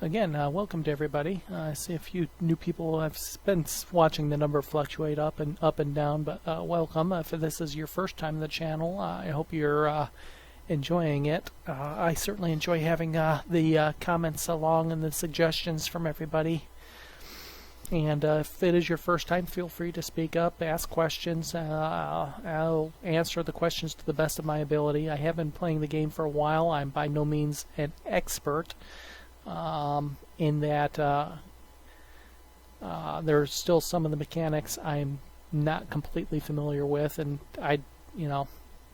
again, welcome to everybody. I see a few new people. I've been watching the number fluctuate up and down, but welcome. If this is your first time on the channel, I hope you're enjoying it. I certainly enjoy having the comments along and the suggestions from everybody. And if it is your first time, feel free to speak up, ask questions. I'll answer the questions to the best of my ability. I have been playing the game for a while. I'm by no means an expert in that there's still some of the mechanics I'm not completely familiar with, and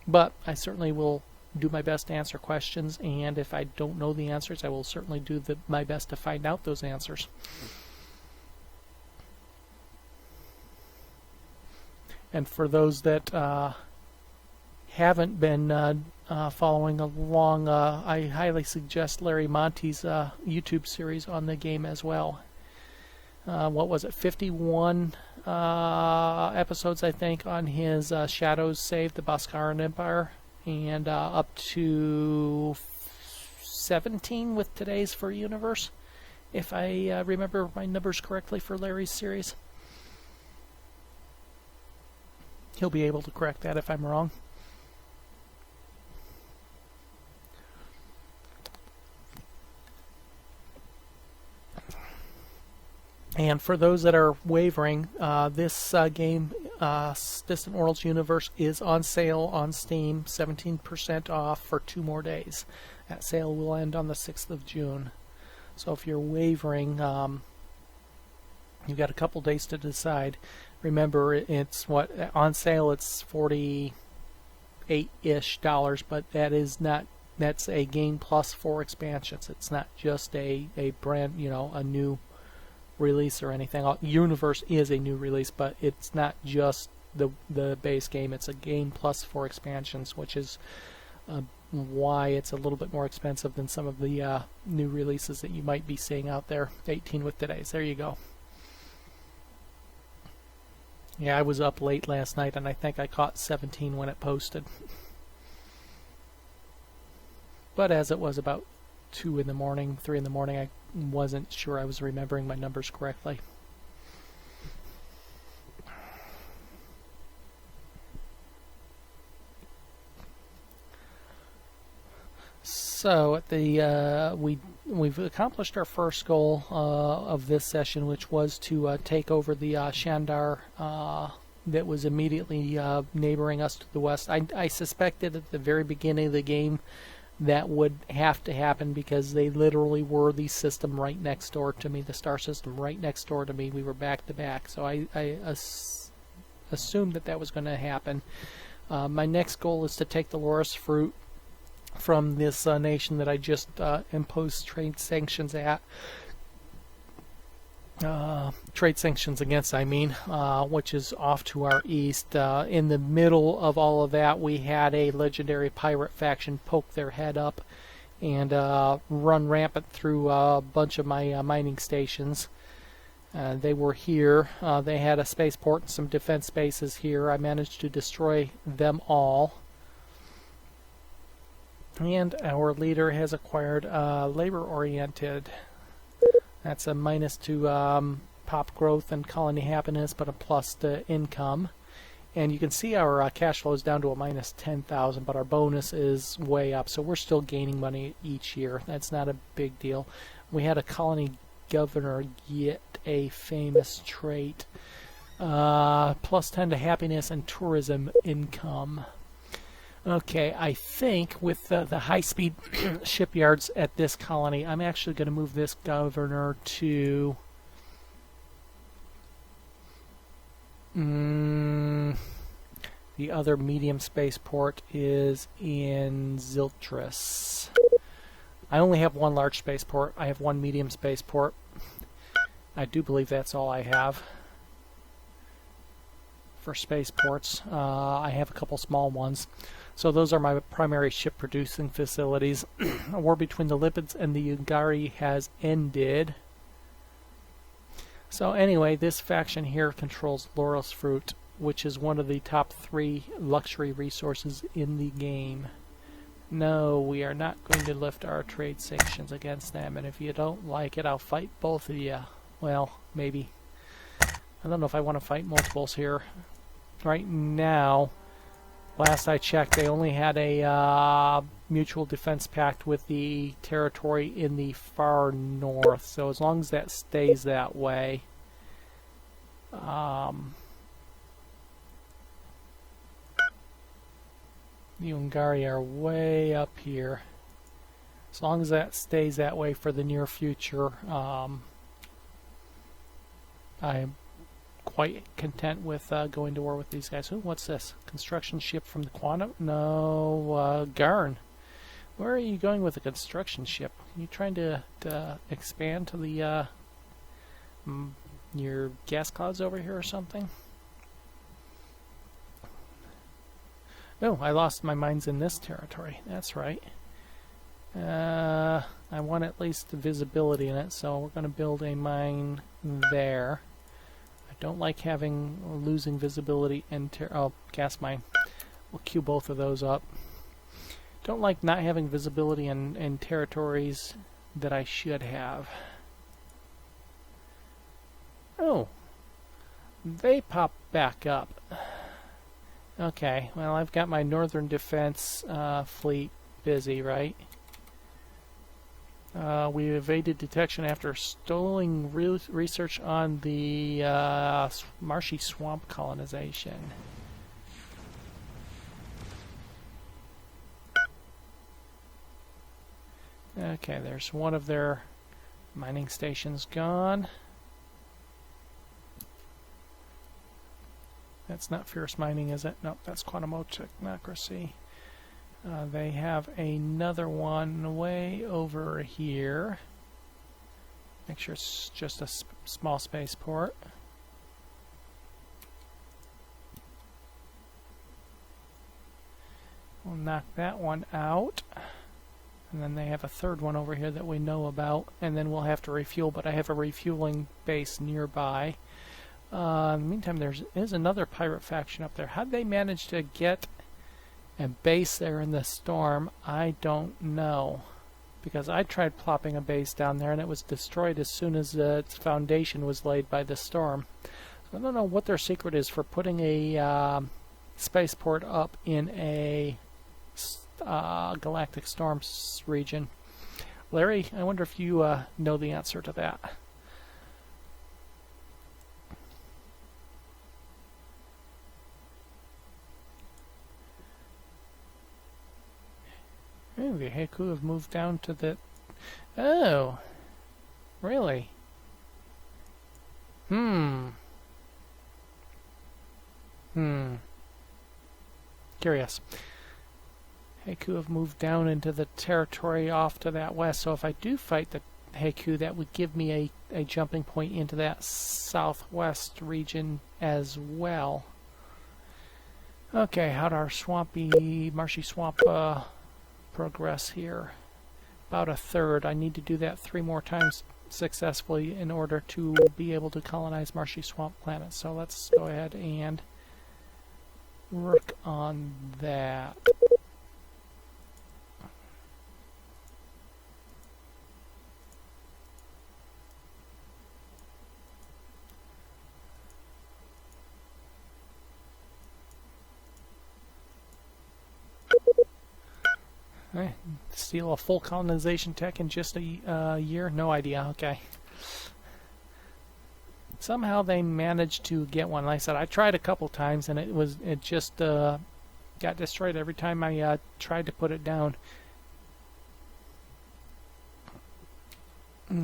but I certainly will do my best to answer questions, and if I don't know the answers, I will certainly do my best to find out those answers. And for those that haven't been following along, I highly suggest Larry Monty's YouTube series on the game as well. What was it, 51 episodes, I think, on his Shadows Save the Boscaran Empire, and up to 17 with today's for Universe, if I remember my numbers correctly for Larry's series. He'll be able to correct that if I'm wrong. And for those that are wavering, this game, Distant Worlds Universe, is on sale on Steam, 17% off for 2 more days. That sale will end on the 6th of June. So if you're wavering, you've got a couple days to decide. Remember, it's on sale. It's $48-ish, but that's a game plus 4 expansions. It's not just a brand, a new release or anything. Universe is a new release, but it's not just the base game. It's a game plus 4 expansions, which is why it's a little bit more expensive than some of the new releases that you might be seeing out there. 18 with today's. There you go. Yeah, I was up late last night, and I think I caught 17 when it posted. But as it was about 2 in the morning, 3 in the morning, I wasn't sure I was remembering my numbers correctly. So at we've accomplished our first goal of this session, which was to take over the Shandar that was immediately neighboring us to the west. I suspected at the very beginning of the game that would have to happen, because they literally were the system right next door to me, the star system right next door to me. We were back to back, so I assumed that was going to happen. My next goal is to take the Loras Fruit from this nation that I just imposed trade sanctions at. Trade sanctions against, which is off to our east. In the middle of all of that, we had a legendary pirate faction poke their head up and run rampant through a bunch of my mining stations. They were here. They had a spaceport and some defense bases here. I managed to destroy them all. And our leader has acquired labor-oriented. That's a minus to pop growth and colony happiness, but a plus to income. And you can see our cash flow is down to a minus 10,000, but our bonus is way up. So we're still gaining money each year. That's not a big deal. We had a colony governor get a famous trait. Plus 10 to happiness and tourism income. Okay, I think with the high-speed shipyards at this colony, I'm actually going to move this governor to the other medium spaceport is in Ziltris. I only have one large spaceport. I have one medium spaceport. I do believe that's all I have for spaceports. I have a couple small ones. So those are my primary ship producing facilities. A war between the Lipids and the Ungari has ended. So anyway, this faction here controls Loras Fruit, which is one of the top 3 luxury resources in the game. No, we are not going to lift our trade sanctions against them, and if you don't like it, I'll fight both of you. Well, maybe. I don't know if I want to fight multiples here. Right now, last I checked, they only had a mutual defense pact with the territory in the far north, so as long as that stays that way, the Ungari are way up here. As long as that stays that way for the near future, I am quite content with going to war with these guys. Ooh, what's this? Construction ship from the Quantum? No, Garn. Where are you going with the construction ship? Are you trying to expand to the your gas clouds over here or something? Oh, I lost my mines in this territory. That's right. I want at least the visibility in it, so we're going to build a mine there. I don't like losing visibility in gas mine. We'll queue both of those up. Don't like not having visibility in territories that I should have. Oh, they pop back up. Okay, well, I've got my northern defense fleet busy, right? We evaded detection after stalling research on the marshy swamp colonization. Okay, there's one of their mining stations gone. That's not Fierce Mining, is it? Nope, that's Quantum Technocracy. They have another one way over here. Make sure it's just a small spaceport. We'll knock that one out. And then they have a third one over here that we know about. And then we'll have to refuel, but I have a refueling base nearby. In the meantime, there is another pirate faction up there. How'd they manage to get a base there in the storm? I don't know. Because I tried plopping a base down there and it was destroyed as soon as its foundation was laid by the storm. So I don't know what their secret is for putting a spaceport up in a galactic storms region. Larry, I wonder if you know the answer to that. Oh, the Heiku have moved down to the... Oh! Really? Curious. Heiku have moved down into the territory off to that west, so if I do fight the Heiku, that would give me a jumping point into that southwest region as well. Okay, how'd our marshy swamp progress here? About a third. I need to do that 3 more times successfully in order to be able to colonize marshy swamp planets. So let's go ahead and work on that. Steal a full colonization tech in just a year? No idea. Okay. Somehow they managed to get one. Like I said, I tried a couple times and it just got destroyed every time I tried to put it down.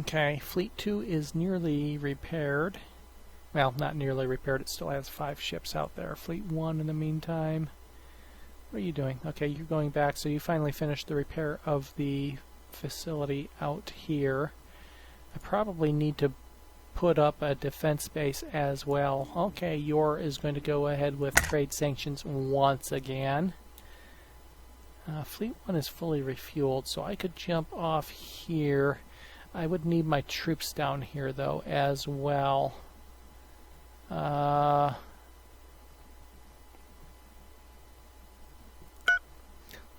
Okay, Fleet 2 is nearly repaired. Well, not nearly repaired. It still has 5 ships out there. Fleet 1 in the meantime. What are you doing? Okay, you're going back, so you finally finished the repair of the facility out here. I probably need to put up a defense base as well. Okay, Yor is going to go ahead with trade sanctions once again. Fleet 1 is fully refueled, so I could jump off here. I would need my troops down here, though, as well.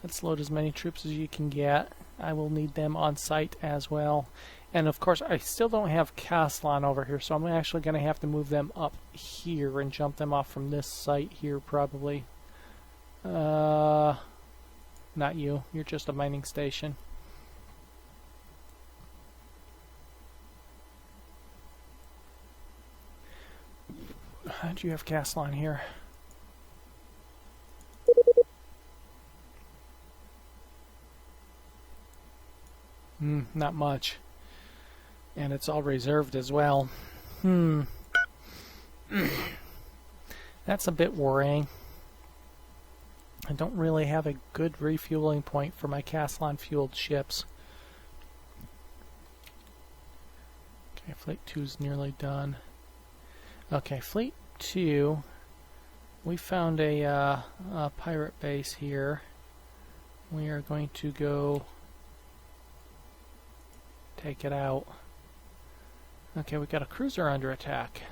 Let's load as many troops as you can get. I will need them on site as well. And of course, I still don't have Castellan over here, so I'm actually going to have to move them up here and jump them off from this site here, probably. Not you. You're just a mining station. Do you have Castellan here? Not much. And it's all reserved as well. That's a bit worrying. I don't really have a good refueling point for my Castellan fueled ships. Okay, Fleet 2's nearly done. Okay, Fleet 2, we found a pirate base here. We are going to go take it out. Okay, we got a cruiser under attack.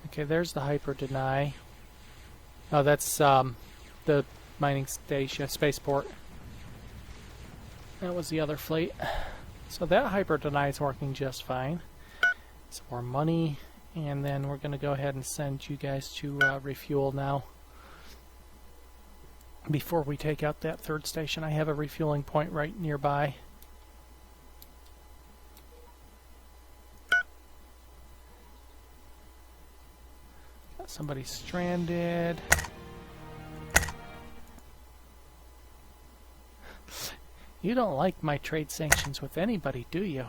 Okay, there's the hyper deny. Oh, that's the mining station, spaceport. That was the other fleet. So that hyper deny is working just fine. Some more money, and then we're going to go ahead and send you guys to refuel now. Before we take out that third station, I have a refueling point right nearby. Got somebody stranded. You don't like my trade sanctions with anybody, do you?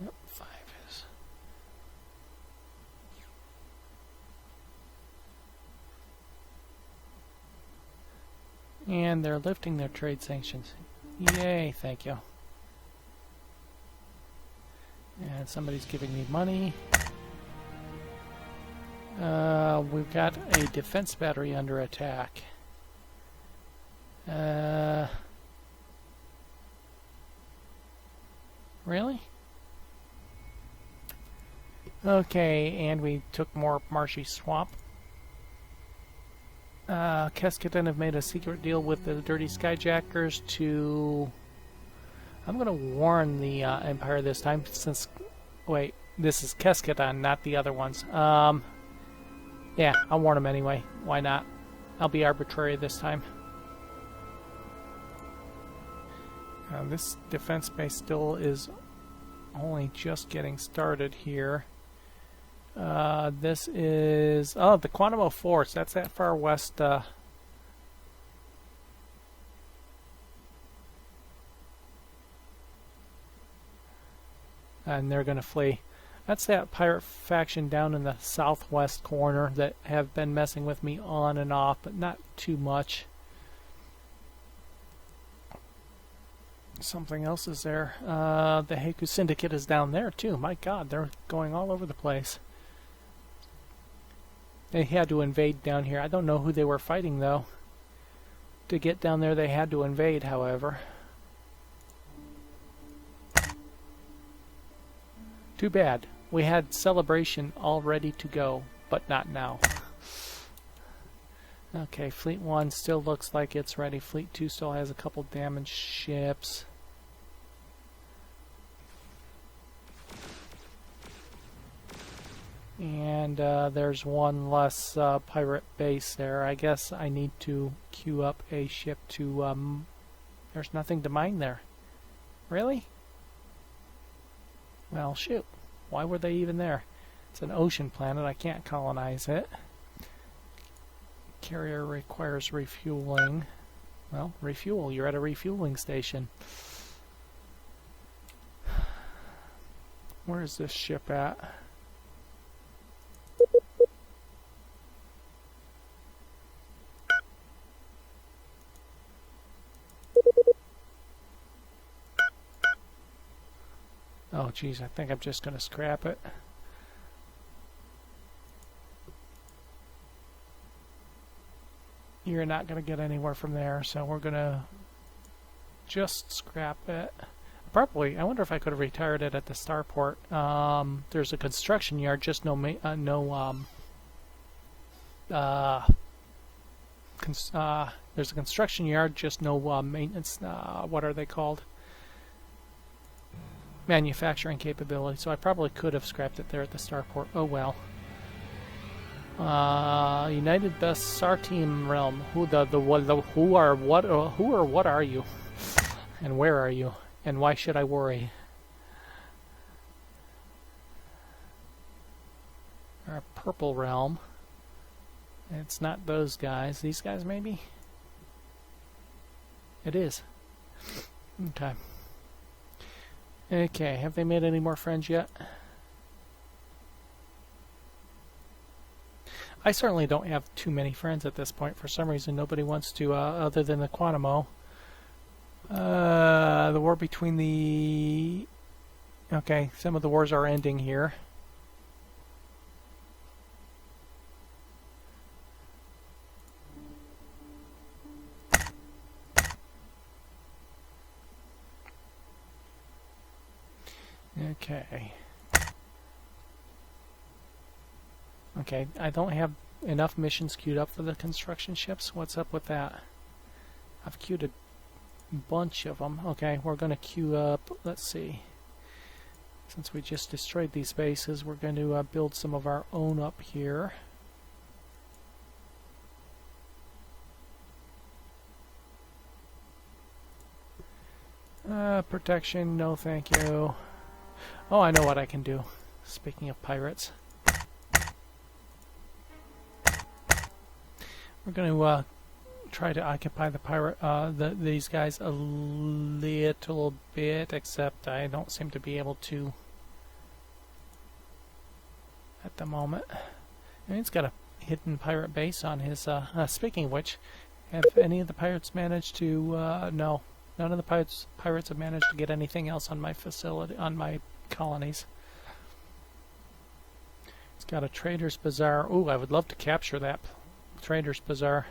Yep, 5 is. And they're lifting their trade sanctions. Yay, thank you. And somebody's giving me money. We've got a defense battery under attack. Really? Okay, and we took more marshy swamp. Kesketen have made a secret deal with the Dirty Skyjackers to... I'm going to warn the Empire this time, since... Wait, this is Kesketen, not the other ones. Yeah, I'll warn them anyway. Why not? I'll be arbitrary this time. This defense base still is only just getting started here. This is... Oh, the Quantimo Force. That's that far west... and they're going to flee. That's that pirate faction down in the southwest corner that have been messing with me on and off, but not too much. Something else is there. The Heiku Syndicate is down there too. My god, they're going all over the place. They had to invade down here. I don't know who they were fighting though. To get down there they had to invade, however. Too bad. We had Celebration all ready to go, but not now. Okay, Fleet 1 still looks like it's ready. Fleet 2 still has a couple damaged ships. And there's one less pirate base there. I guess I need to queue up a ship to... there's nothing to mine there. Really? Well, shoot. Why were they even there? It's an ocean planet. I can't colonize it. Carrier requires refueling. Well, refuel. You're at a refueling station. Where is this ship at? Oh, geez, I think I'm just going to scrap it. you're not going to get anywhere from there, so we're going to just scrap it. Probably, I wonder if I could have retired it at the starport. There's a construction yard, just there's a construction yard, just no maintenance. What are they called? Manufacturing capability. So I probably could have scrapped it there at the starport. Oh well. United Best SAR Team Realm. Who or what are you? And where are you? And why should I worry? Our Purple Realm. It's not those guys. These guys maybe? It is. Okay. Okay, have they made any more friends yet? I certainly don't have too many friends at this point. For some reason, nobody wants to, other than the Quantimo. The war between the... Okay, some of the wars are ending here. Okay. Okay, I don't have enough missions queued up for the construction ships. What's up with that? I've queued a bunch of them. Okay, we're going to queue up, let's see. Since we just destroyed these bases, we're going to build some of our own up here. Protection, no thank you. Oh, I know what I can do. Speaking of pirates. We're going to try to occupy the pirate, these guys a little bit, except I don't seem to be able to at the moment. And he's got a hidden pirate base on his, speaking of which, have any of the pirates managed to, no. None of the pirates have managed to get anything else on my facility, on my colonies. It's got a Trader's Bazaar. Ooh, I would love to capture that Trader's Bazaar.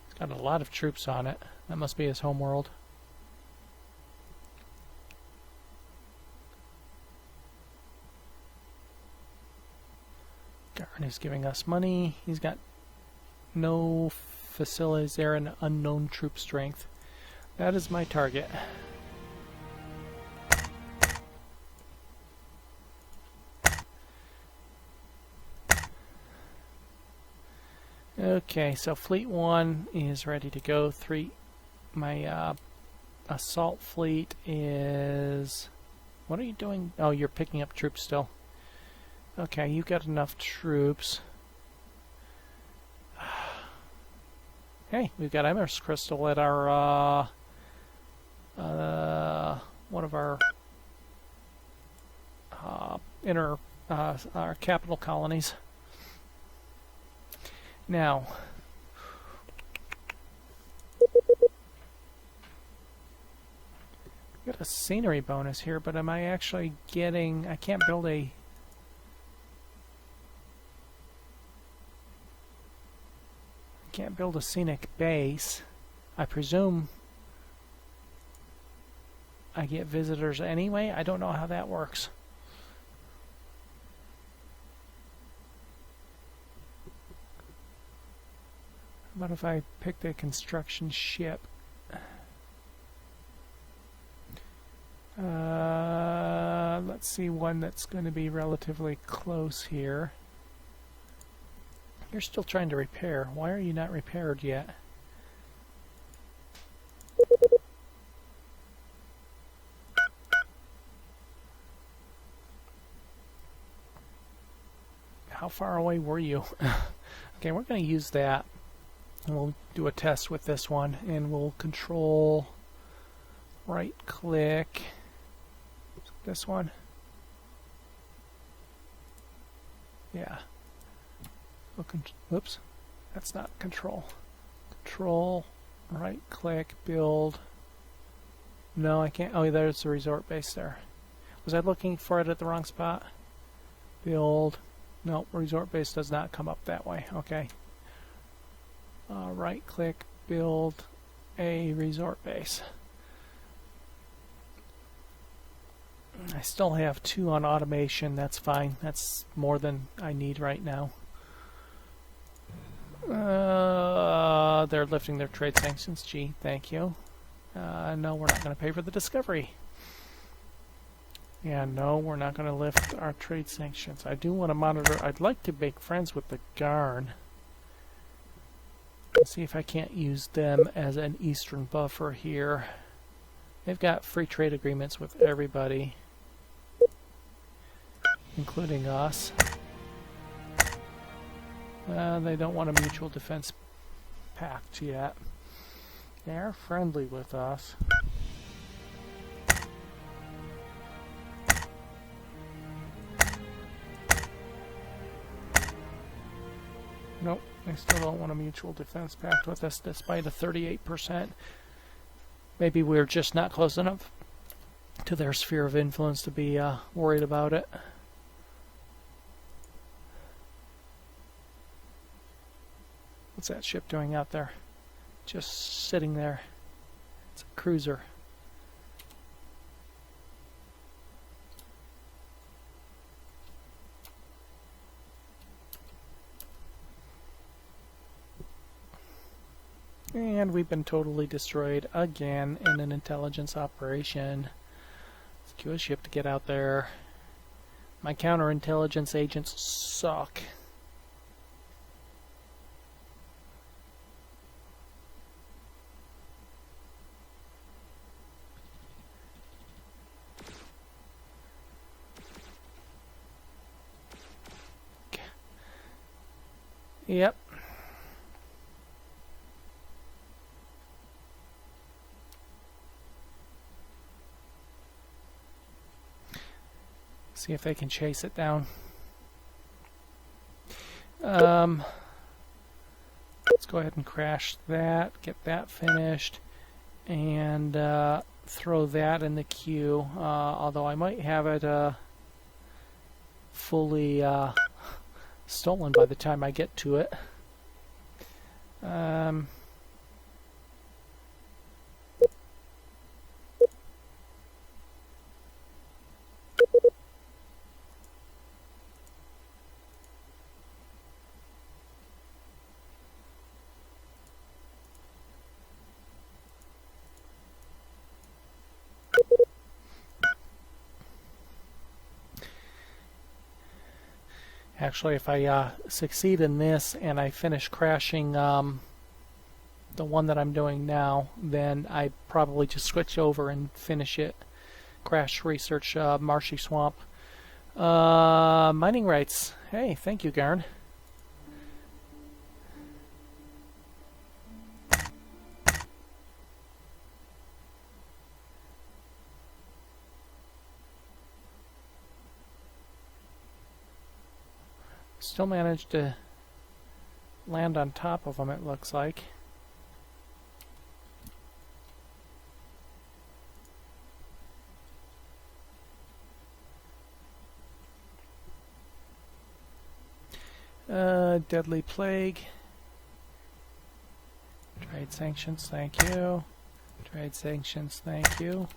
It's got a lot of troops on it. That must be his homeworld. Garn is giving us money. He's got no facilities there and unknown troop strength. That is my target. Okay, so Fleet 1 is ready to go. My assault fleet is... What are you doing? Oh, you're picking up troops still. Okay, you've got enough troops. Hey, we've got Emerald Crystal at our... one of our our capital colonies. Now, got a scenery bonus here, but am I actually getting... I can't build a... Can't build a scenic base. I presume I get visitors anyway. I don't know how that works. What if I picked a construction ship? Let's see one that's going to be relatively close here. You're still trying to repair. Why are you not repaired yet? How far away were you? Okay, we're going to use that. And we'll do a test with this one, and we'll control right click this one. Yeah. Oops, that's not control. Control, right click, build. No, I can't. Oh, there's the resort base there. Was I looking for it at the wrong spot? Build. No, resort base does not come up that way. Okay. right click, build a resort base. I still have 2 on automation. That's fine. That's more than I need right now. They're lifting their trade sanctions. Gee, thank you. No, we're not going to pay for the discovery. Yeah, no, we're not going to lift our trade sanctions. I do want to monitor. I'd like to make friends with the Garn. See if I can't use them as an eastern buffer here. They've got free trade agreements with everybody, including us. They don't want a mutual defense pact yet. They're friendly with us. Nope, they still don't want a mutual defense pact with us despite a 38%. Maybe we're just not close enough to their sphere of influence to be worried about it. What's that ship doing out there? Just sitting there. It's a cruiser. And we've been totally destroyed again in an intelligence operation. Let's queue a ship to get out there. My counterintelligence agents suck. Yep. See if they can chase it down. Let's go ahead and crash that, get that finished, and throw that in the queue. Although I might have it fully stolen by the time I get to it. Actually, if I succeed in this and I finish crashing the one that I'm doing now, then I probably just switch over and finish it. Crash research Marshy Swamp. Mining rights. Hey, thank you, Garn. Still managed to land on top of them, it looks like. Deadly Plague. Trade sanctions, thank you. Trade sanctions, thank you.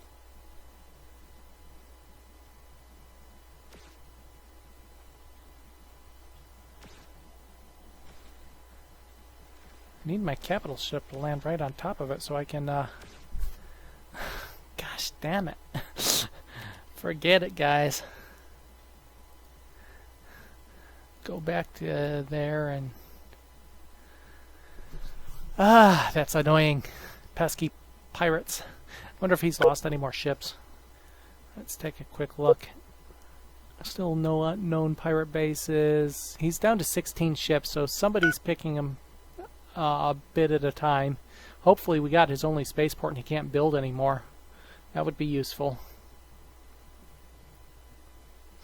I need my capital ship to land right on top of it so I can, gosh damn it. Forget it, guys. Go back to there and... that's annoying. Pesky pirates. Wonder if he's lost any more ships. Let's take a quick look. Still no unknown pirate bases. He's down to 16 ships, so somebody's picking him a bit at a time. Hopefully we got his only spaceport and he can't build anymore. That would be useful.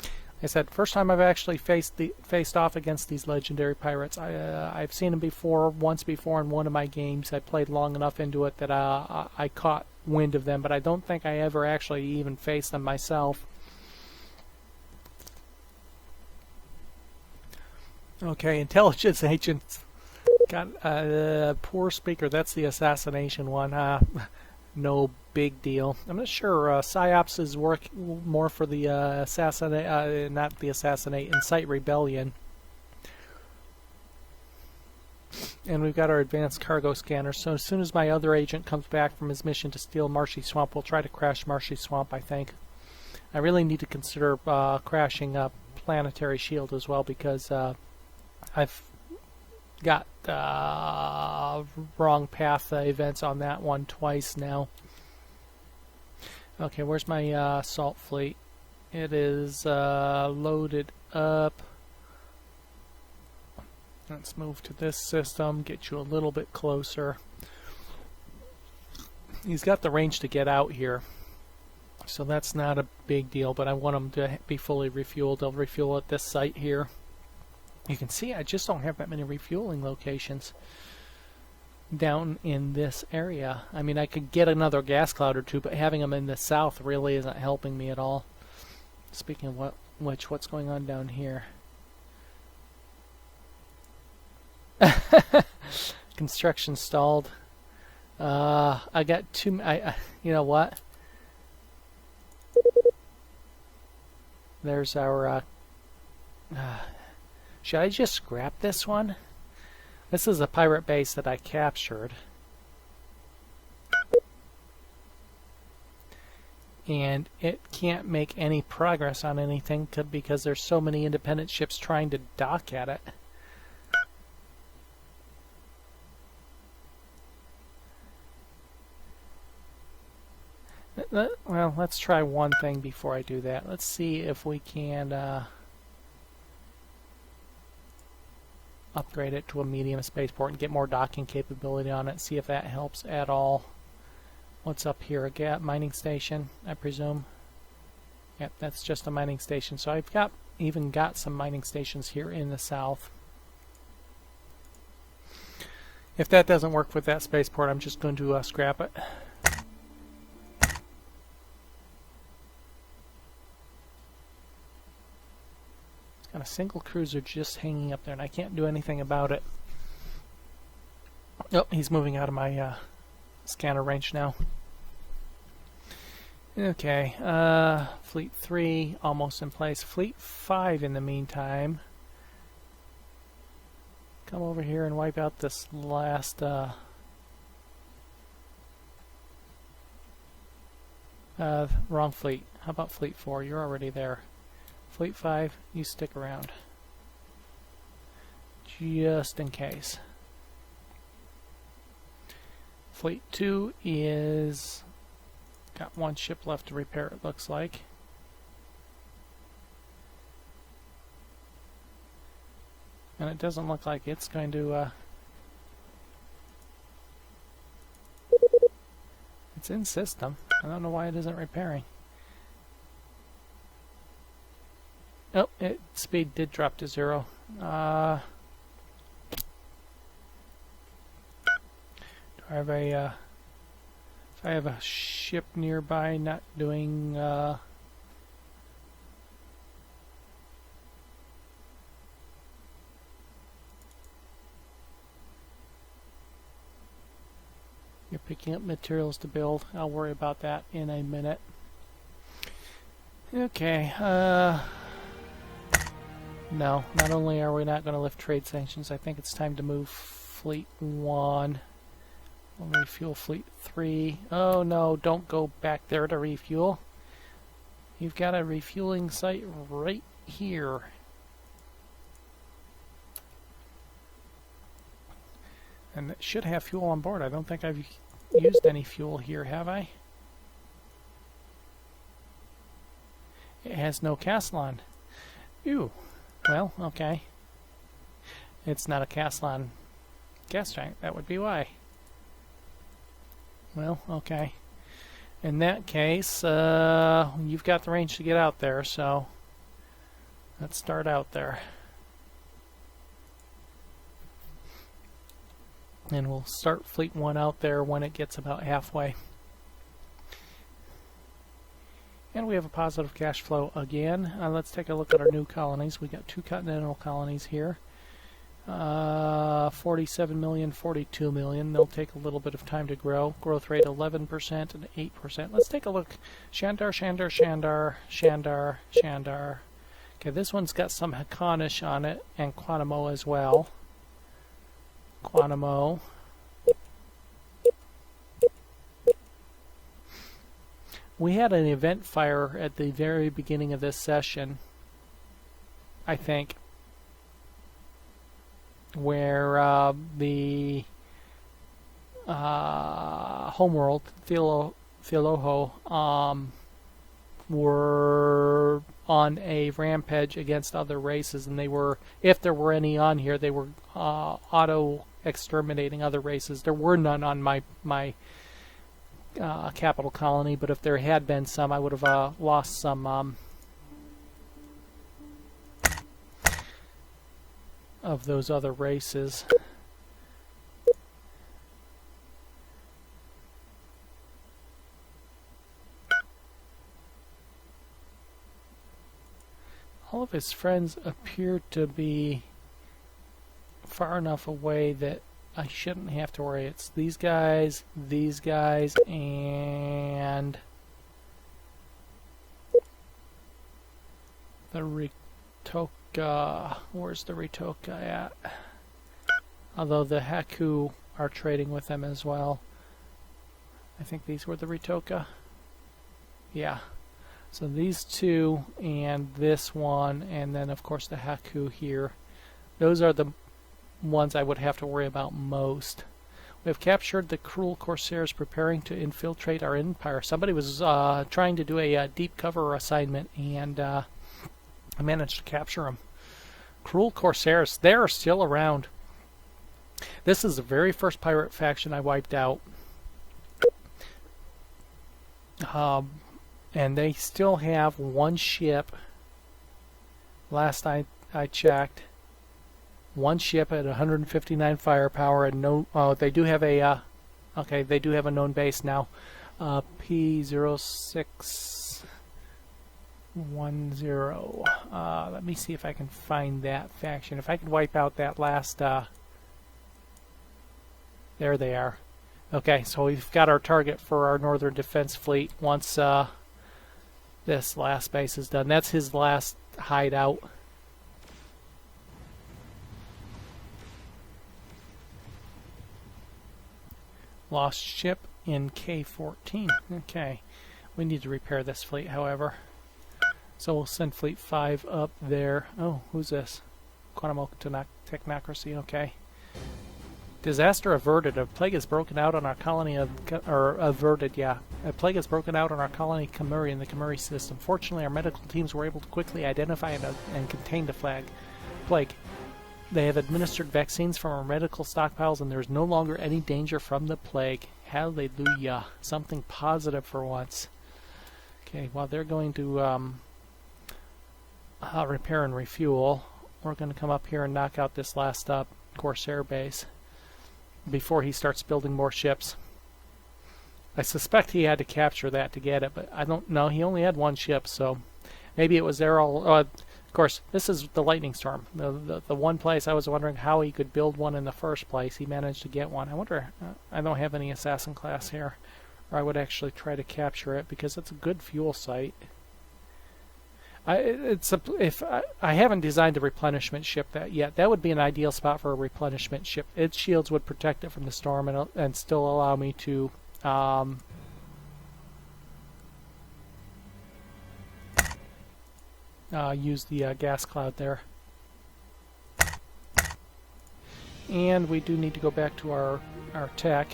Like I said, first time I've actually faced off against these legendary pirates. I've seen them before, once before in one of my games. I played long enough into it that I caught wind of them, but I don't think I ever actually even faced them myself. Okay, intelligence agents Got a poor speaker. That's the assassination one. No big deal. I'm not sure. PSYOPs is work more for the assassinate, not the assassinate, incite rebellion. And we've got our advanced cargo scanner. So as soon as my other agent comes back from his mission to steal Marshy Swamp, we'll try to crash Marshy Swamp, I think. I really need to consider crashing Planetary Shield as well, because I've got wrong path events on that one twice now. Okay, where's my assault fleet? It is loaded up. Let's move to this system, get you a little bit closer. He's got the range to get out here, so that's not a big deal, but I want him to be fully refueled. I'll refuel at this site here. You can see I just don't have that many refueling locations down in this area. I mean, I could get another gas cloud or two, but having them in the south really isn't helping me at all. Speaking of which, what's going on down here? Construction stalled. I got too. You know what? There's our. Should I just scrap this one? This is a pirate base that I captured. And it can't make any progress on anything because there's so many independent ships trying to dock at it. Well, let's try one thing before I do that. Let's see if we can upgrade it to a medium spaceport and get more docking capability on it. See if that helps at all. What's up here? A mining station, I presume. Yep, that's just a mining station. So I've even got some mining stations here in the south. If that doesn't work with that spaceport, I'm just going to scrap it. Got a single cruiser just hanging up there, and I can't do anything about it. Oh, he's moving out of my scanner range now. Okay, Fleet 3 almost in place. Fleet 5 in the meantime. Come over here and wipe out this last wrong fleet. How about Fleet 4? You're already there. Fleet 5, you stick around. Just in case. Fleet 2 is got one ship left to repair, it looks like. And it doesn't look like it's going to it's in system. I don't know why it isn't repairing. Oh, speed did drop to 0. Do I have a if I have a ship nearby not doing you're picking up materials to build. I'll worry about that in a minute. Okay, no, not only are we not going to lift trade sanctions, I think it's time to move Fleet 1. We'll refuel Fleet 3. Oh no, don't go back there to refuel. You've got a refueling site right here. And it should have fuel on board. I don't think I've used any fuel here, have I? It has no Castellan. Ew. Well, okay. It's not a Castellan gas tank. That would be why. Well, okay. In that case, you've got the range to get out there, so let's start out there. And we'll start Fleet 1 out there when it gets about halfway. And we have a positive cash flow again. Let's take a look at our new colonies. We got 2 continental colonies here. 47 million, 42 million. They'll take a little bit of time to grow. Growth rate 11% and 8%. Let's take a look. Shandar, Shandar, Shandar, Shandar, Shandar. Okay, this one's got some Hakonish on it, and Quanamo as well. Quanamo. We had an event fire at the very beginning of this session, I think, where the homeworld, Theoloho, were on a rampage against other races, and they were, if there were any on here, they were auto-exterminating other races. There were none on my capital colony, but if there had been some, I would have lost some of those other races. All of his friends appear to be far enough away that I shouldn't have to worry. It's these guys, and the Ritoka. Where's the Ritoka at? Although the Haku are trading with them as well. I think these were the Ritoka. Yeah. So these two and this one, and then of course the Haku here. Those are the ones I would have to worry about most. We have captured the cruel corsairs preparing to infiltrate our empire. Somebody was trying to do a deep cover assignment, and I managed to capture them. Cruel corsairs, they are still around. This is the very first pirate faction I wiped out. And they still have one ship. Last I checked. One ship at 159 firepower and no. Oh, they do have a. Okay, they do have a known base now. P0610. Let me see if I can find that faction. If I can wipe out that last. There they are. Okay, so we've got our target for our Northern Defense Fleet once this last base is done. That's his last hideout. Lost ship in K14. Okay. We need to repair this fleet, however. So we'll send Fleet 5 up there. Oh, who's this? Quantum Technocracy. Okay. Disaster averted. A plague has broken out on our colony of... Or averted, yeah. A plague has broken out on our colony Kamuri in the Kamuri system. Fortunately, our medical teams were able to quickly identify and contain the plague. They have administered vaccines from our medical stockpiles, and there is no longer any danger from the plague. Hallelujah. Something positive for once. Okay, while they're going to repair and refuel, we're going to come up here and knock out this last Corsair base before he starts building more ships. I suspect he had to capture that to get it, but I don't know. He only had one ship, so maybe it was there all... of course, this is the Lightning Storm. The one place I was wondering how he could build one in the first place. He managed to get one. I wonder... I don't have any Assassin class here, or I would actually try to capture it, because it's a good fuel site. I haven't designed a replenishment ship yet. That would be an ideal spot for a replenishment ship. Its shields would protect it from the storm and still allow me to use the gas cloud there. And we do need to go back to our tech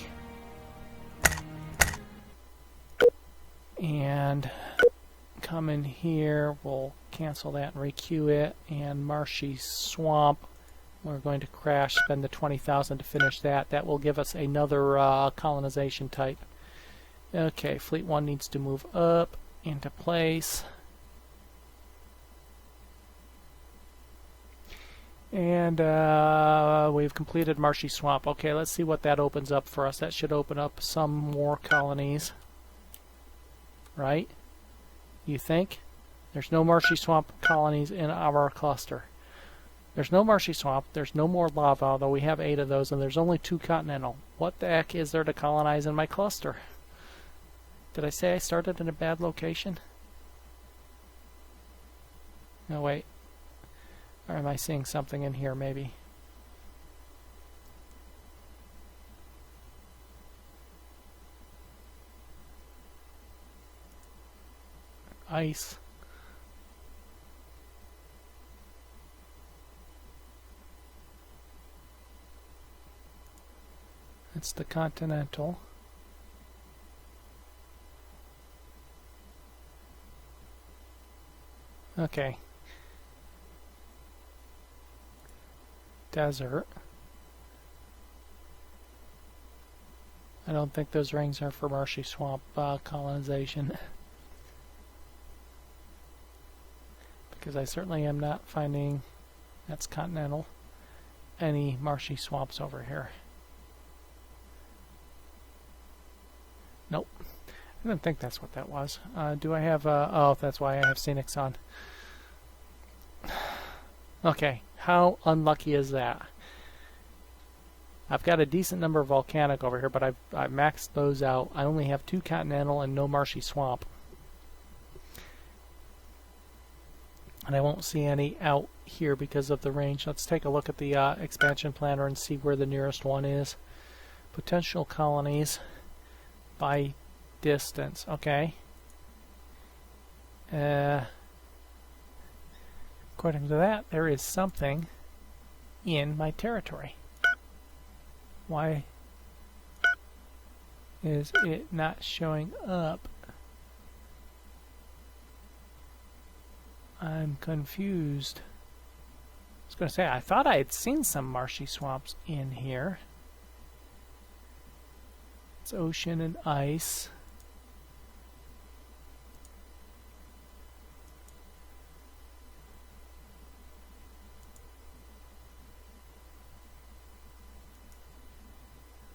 and come in here. We'll cancel that and requeue it. And Marshy Swamp, we're going to crash, spend the 20,000 to finish that. That will give us another colonization type. Okay, Fleet 1 needs to move up into place. And we've completed Marshy Swamp. Okay, let's see what that opens up for us. That should open up some more colonies. Right? You think? There's no Marshy Swamp colonies in our cluster. There's no marshy swamp. There's no more lava, although we have 8 of those, and there's only 2 continental. What the heck is there to colonize in my cluster? Did I say I started in a bad location? No, wait. Or am I seeing something in here, maybe? Ice. It's the continental. Okay. Desert. I don't think those rings are for marshy swamp colonization. Because I certainly am not finding, that's continental, any marshy swamps over here. Nope. I didn't think that's what that was. Do I have, oh, that's why I have Scenics on. Okay, how unlucky is that? I've got a decent number of volcanic over here, but I've maxed those out. I only have 2 continental and no marshy swamp. And I won't see any out here because of the range. Let's take a look at the expansion planner and see where the nearest one is. Potential colonies by distance. Okay. According to that, there is something in my territory. Why is it not showing up? I'm confused. I was going to say, I thought I had seen some marshy swamps in here. It's ocean and ice.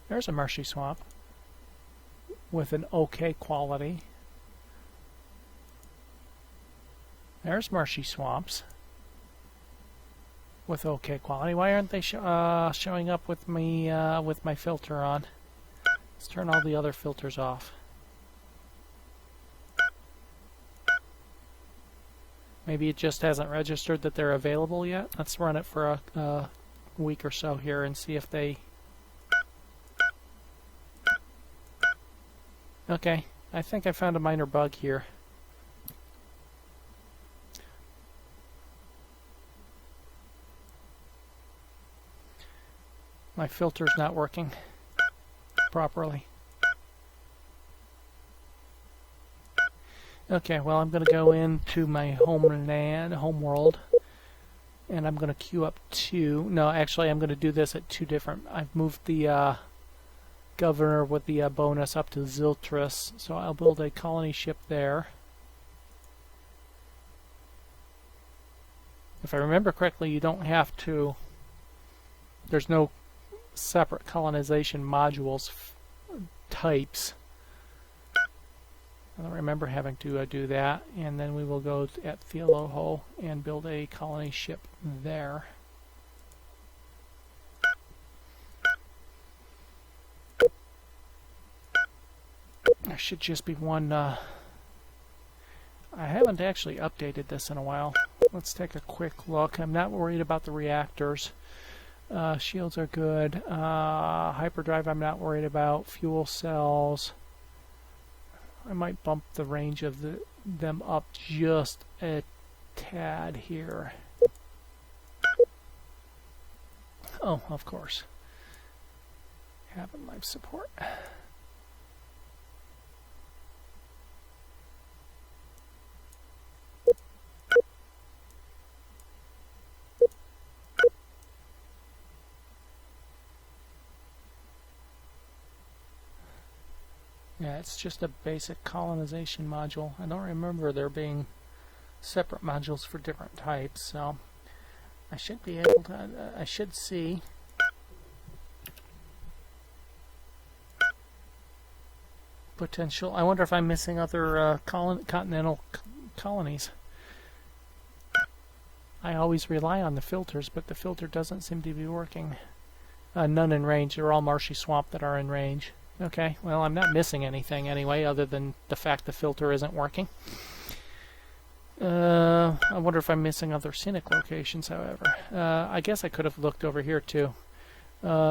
There's a marshy swamp with an okay quality. There's marshy swamps with okay quality. Why aren't they showing up with me with my filter on? Let's turn all the other filters off. Maybe it just hasn't registered that they're available yet. Let's run it for a week or so here and see if they... Okay, I think I found a minor bug here. My filter's not working properly. Okay, well, I'm going to go into my homeworld, and I'm going to queue up 2. No, actually, I'm going to do this at 2 different... I've moved the governor with the bonus up to Ziltris, so I'll build a colony ship there. If I remember correctly, you don't have to... There's no separate colonization modules types. I don't remember having to do that, and then we will go at Theoloho and build a colony ship there. There should just be one. I haven't actually updated this in a while. Let's take a quick look. I'm not worried about the reactors. Shields are good. Hyperdrive I'm not worried about. Fuel cells. I might bump the range of them up just a tad here. Oh, of course. Having life support. Yeah, it's just a basic colonization module. I don't remember there being separate modules for different types, so I should be able to, I should see potential. I wonder if I'm missing other continental colonies. I always rely on the filters, but the filter doesn't seem to be working. None in range. They're all marshy swamp that are in range. Okay, well, I'm not missing anything anyway, other than the fact the filter isn't working. I wonder if I'm missing other scenic locations, however. I guess I could have looked over here, too.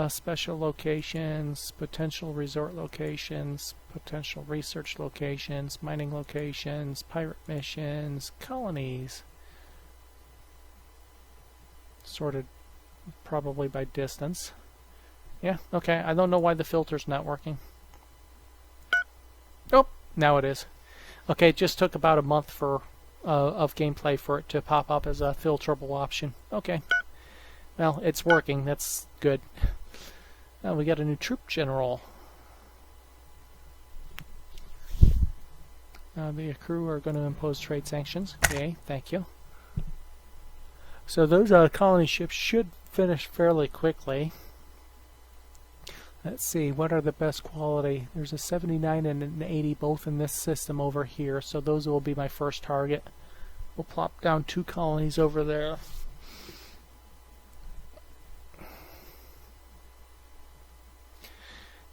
Special locations, potential resort locations, potential research locations, mining locations, pirate missions, colonies. Sorted probably by distance. Yeah, okay. I don't know why the filter's not working. Oh, now it is. Okay, it just took about a month for of gameplay for it to pop up as a filterable option. Okay. Well, it's working. That's good. We got a new troop general. The crew are going to impose trade sanctions. Okay, thank you. So those colony ships should finish fairly quickly. Let's see, what are the best quality? There's a 79 and an 80 both in this system over here, so those will be my first target. We'll plop down 2 colonies over there.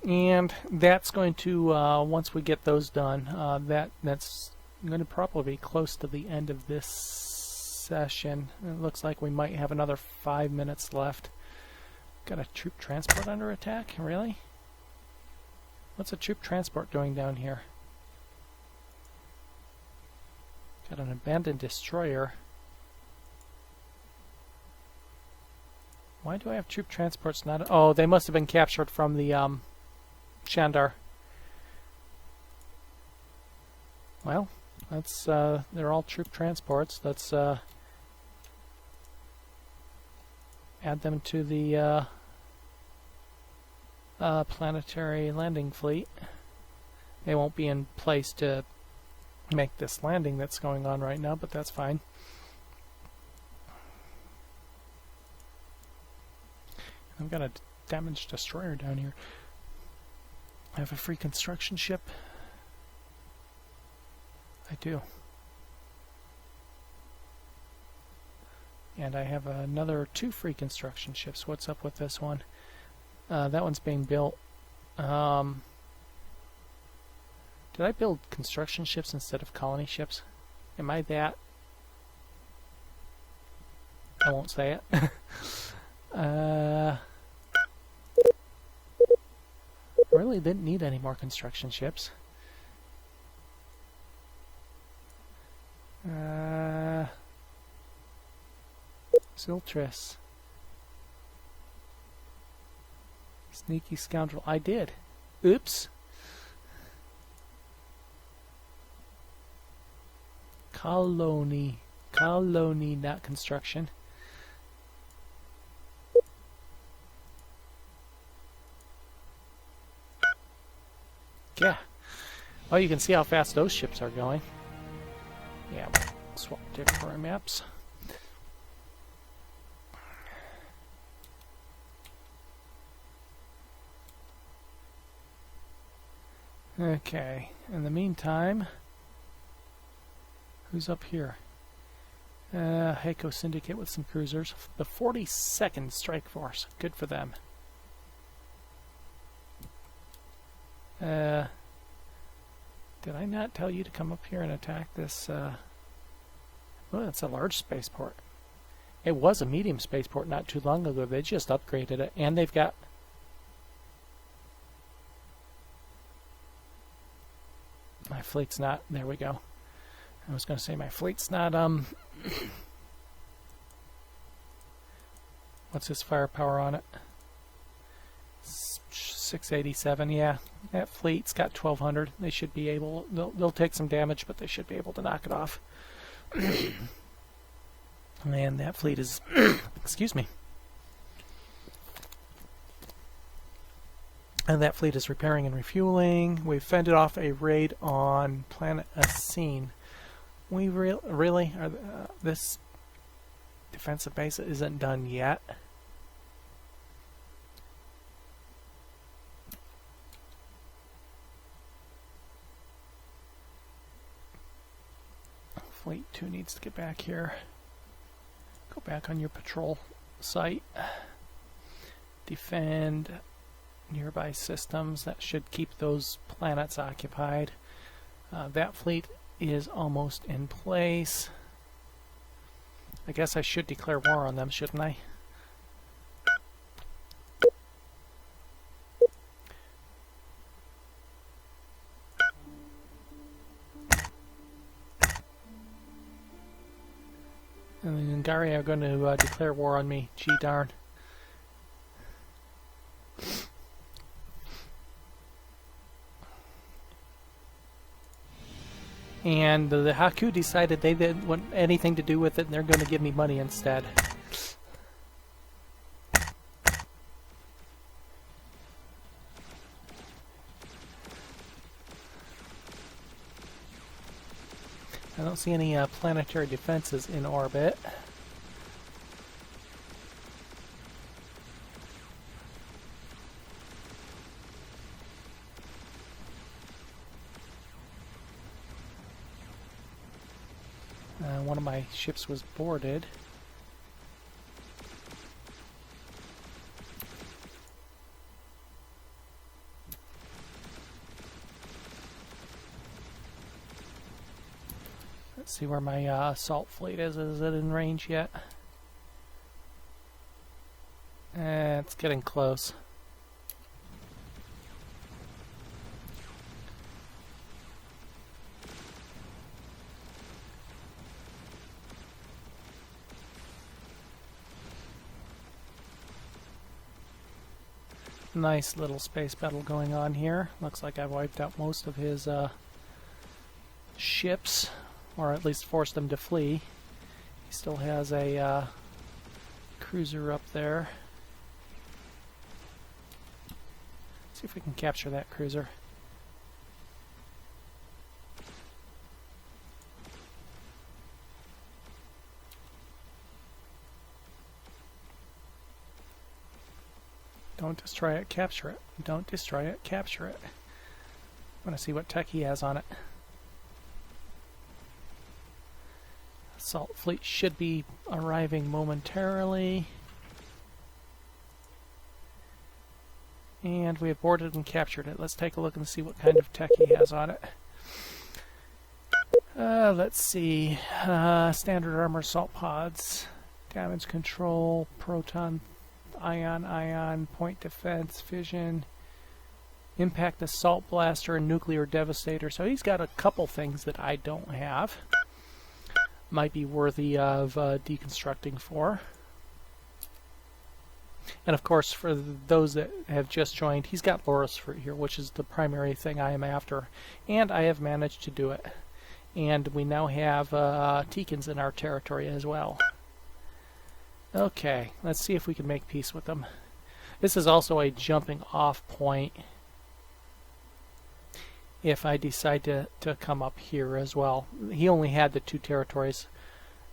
And that's going to, once we get those done, that's going to probably be close to the end of this session. It looks like we might have another 5 minutes left. Got a troop transport under attack? Really? What's a troop transport doing down here? Got an abandoned destroyer. Why do I have troop transports not... Oh, they must have been captured from the Shandar. Well, that's they're all troop transports. Let's add them to the planetary landing fleet. They won't be in place to make this landing that's going on right now, but that's fine. I've got a damaged destroyer down here. I have a free construction ship. I do. And I have another 2 free construction ships. What's up with this one? That one's being built. Did I build construction ships instead of colony ships? Am I that? I won't say it. Really didn't need any more construction ships. Ziltris. Sneaky scoundrel. I did. Oops. Colony. Colony, not construction. Yeah. Oh, you can see how fast those ships are going. Yeah, we'll swap territory maps. Okay, in the meantime, who's up here? Heiko Syndicate with some cruisers. The 42nd Strike Force. Good for them. Did I not tell you to come up here and attack this? Oh, that's a large spaceport. It was a medium spaceport not too long ago. They just upgraded it, and they've got... My fleet's not... There we go. I was going to say my fleet's not... What's his firepower on it? 687, yeah. That fleet's got 1200. They should be able... They'll take some damage, but they should be able to knock it off. Man, that fleet is... excuse me. And that fleet is repairing and refueling. We've fended off a raid on planet Asine. We really... this defensive base isn't done yet. Fleet 2 needs to get back here. Go back on your patrol site. Defend nearby systems. That should keep those planets occupied. That fleet is almost in place. I guess I should declare war on them, shouldn't I? And the Ngari are going to declare war on me. Gee darn. And the Haku decided they didn't want anything to do with it, and they're going to give me money instead. I don't see any planetary defenses in orbit. One of my ships was boarded. Let's see where my assault fleet is. Is it in range yet? It's getting close. Nice little space battle going on here. Looks like I've wiped out most of his ships, or at least forced them to flee. He still has a cruiser up there. Let's see if we can capture that cruiser. Don't destroy it, capture it. Don't destroy it, capture it. I want to see what tech he has on it. Assault fleet should be arriving momentarily. And we have boarded and captured it. Let's take a look and see what kind of tech he has on it. Let's see. Standard armor assault pods. Damage control, proton, ion, point defense, fission, impact assault blaster, and nuclear devastator. So he's got a couple things that I don't have. Might be worthy of deconstructing for. And of course, for those that have just joined, he's got Loris fruit here, which is the primary thing I am after. And I have managed to do it. And we now have Teekans in our territory as well. Okay, let's see if we can make peace with them. This is also a jumping off point if I decide to come up here as well. He only had the two territories,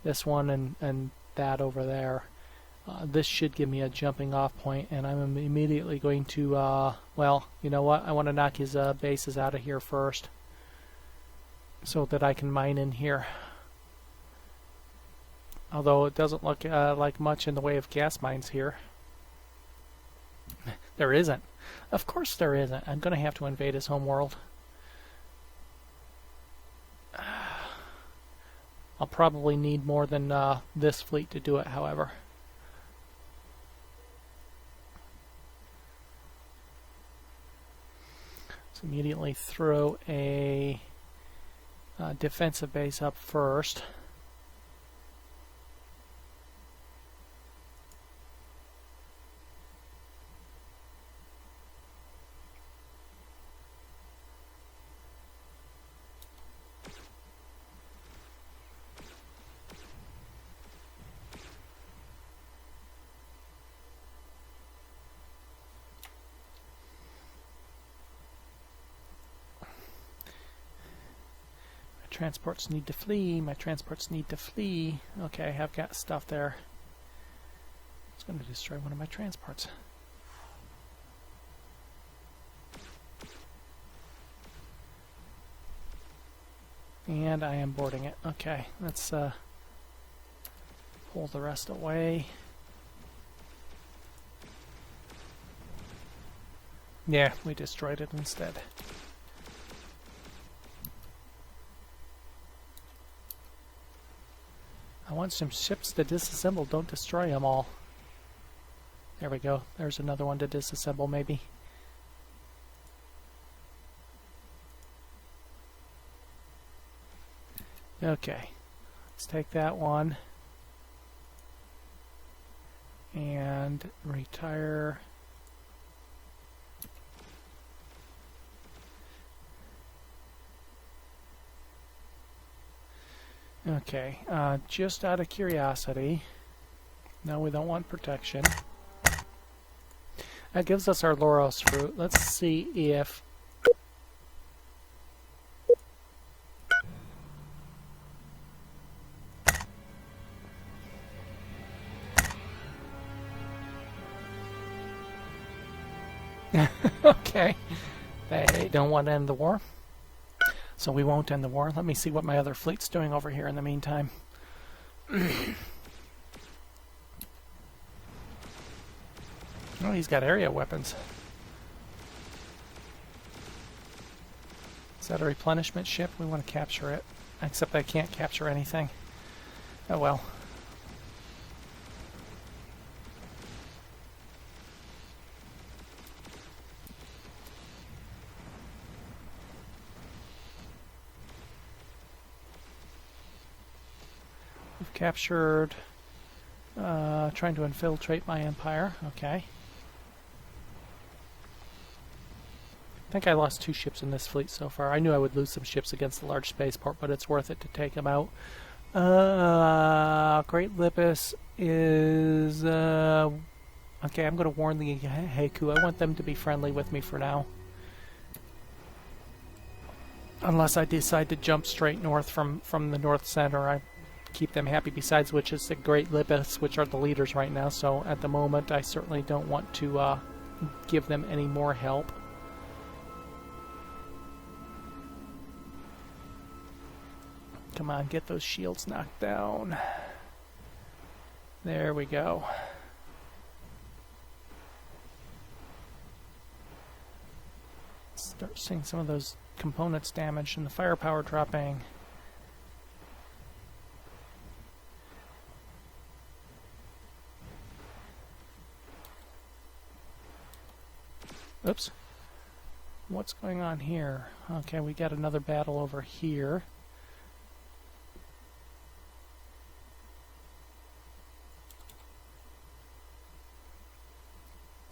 this one and that over there. This should give me a jumping off point, and I'm immediately going to, well, you know what? I want to knock his bases out of here first so that I can mine in here. Although it doesn't look like much in the way of gas mines here. There isn't. Of course there isn't. I'm going to have to invade his home world. I'll probably need more than this fleet to do it, however. Let's immediately throw a defensive base up first. Transports need to flee. My transports need to flee. Okay, I've got stuff there. It's going to destroy one of my transports. And I am boarding it. Okay, let's Pull the rest away. Yeah, we destroyed it instead. I want some ships to disassemble. Don't destroy them all. There we go. There's another one to disassemble, maybe. Okay. Let's take that one. And retire. Okay, just out of curiosity, no, we don't want protection. That gives us our Loros fruit. Let's see if... Okay, they don't want to end the war. So we won't end the war. Let me see what my other fleet's doing over here in the meantime. Oh, he's got area weapons. Is that a replenishment ship? We want to capture it. Except I can't capture anything. Oh well. We've captured... trying to infiltrate my empire. Okay. I think I lost 2 ships in this fleet so far. I knew I would lose some ships against the large spaceport, but it's worth it to take them out. Great Lipus is... okay, I'm going to warn the Heiku. I want them to be friendly with me for now. Unless I decide to jump straight north from the north center, I keep them happy, besides which is the Great Lipus, which are the leaders right now, so at the moment I certainly don't want to give them any more help. Come on, get those shields knocked down. There we go. Start seeing some of those components damaged and the firepower dropping. Oops. What's going on here? Okay, we got another battle over here.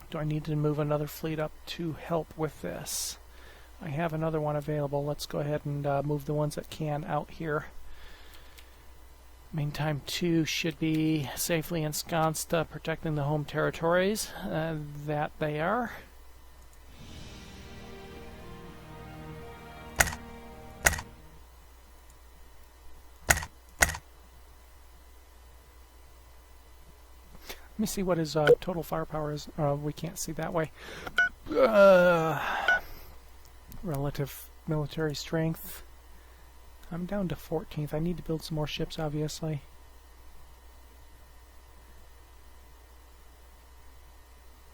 Do I need to move another fleet up to help with this? I have another one available. Let's go ahead and move the ones that can out here. Meantime, 2 should be safely ensconced, protecting the home territories. That they are. Let me see what his total firepower is. We can't see that way. Relative military strength. I'm down to 14th. I need to build some more ships, obviously.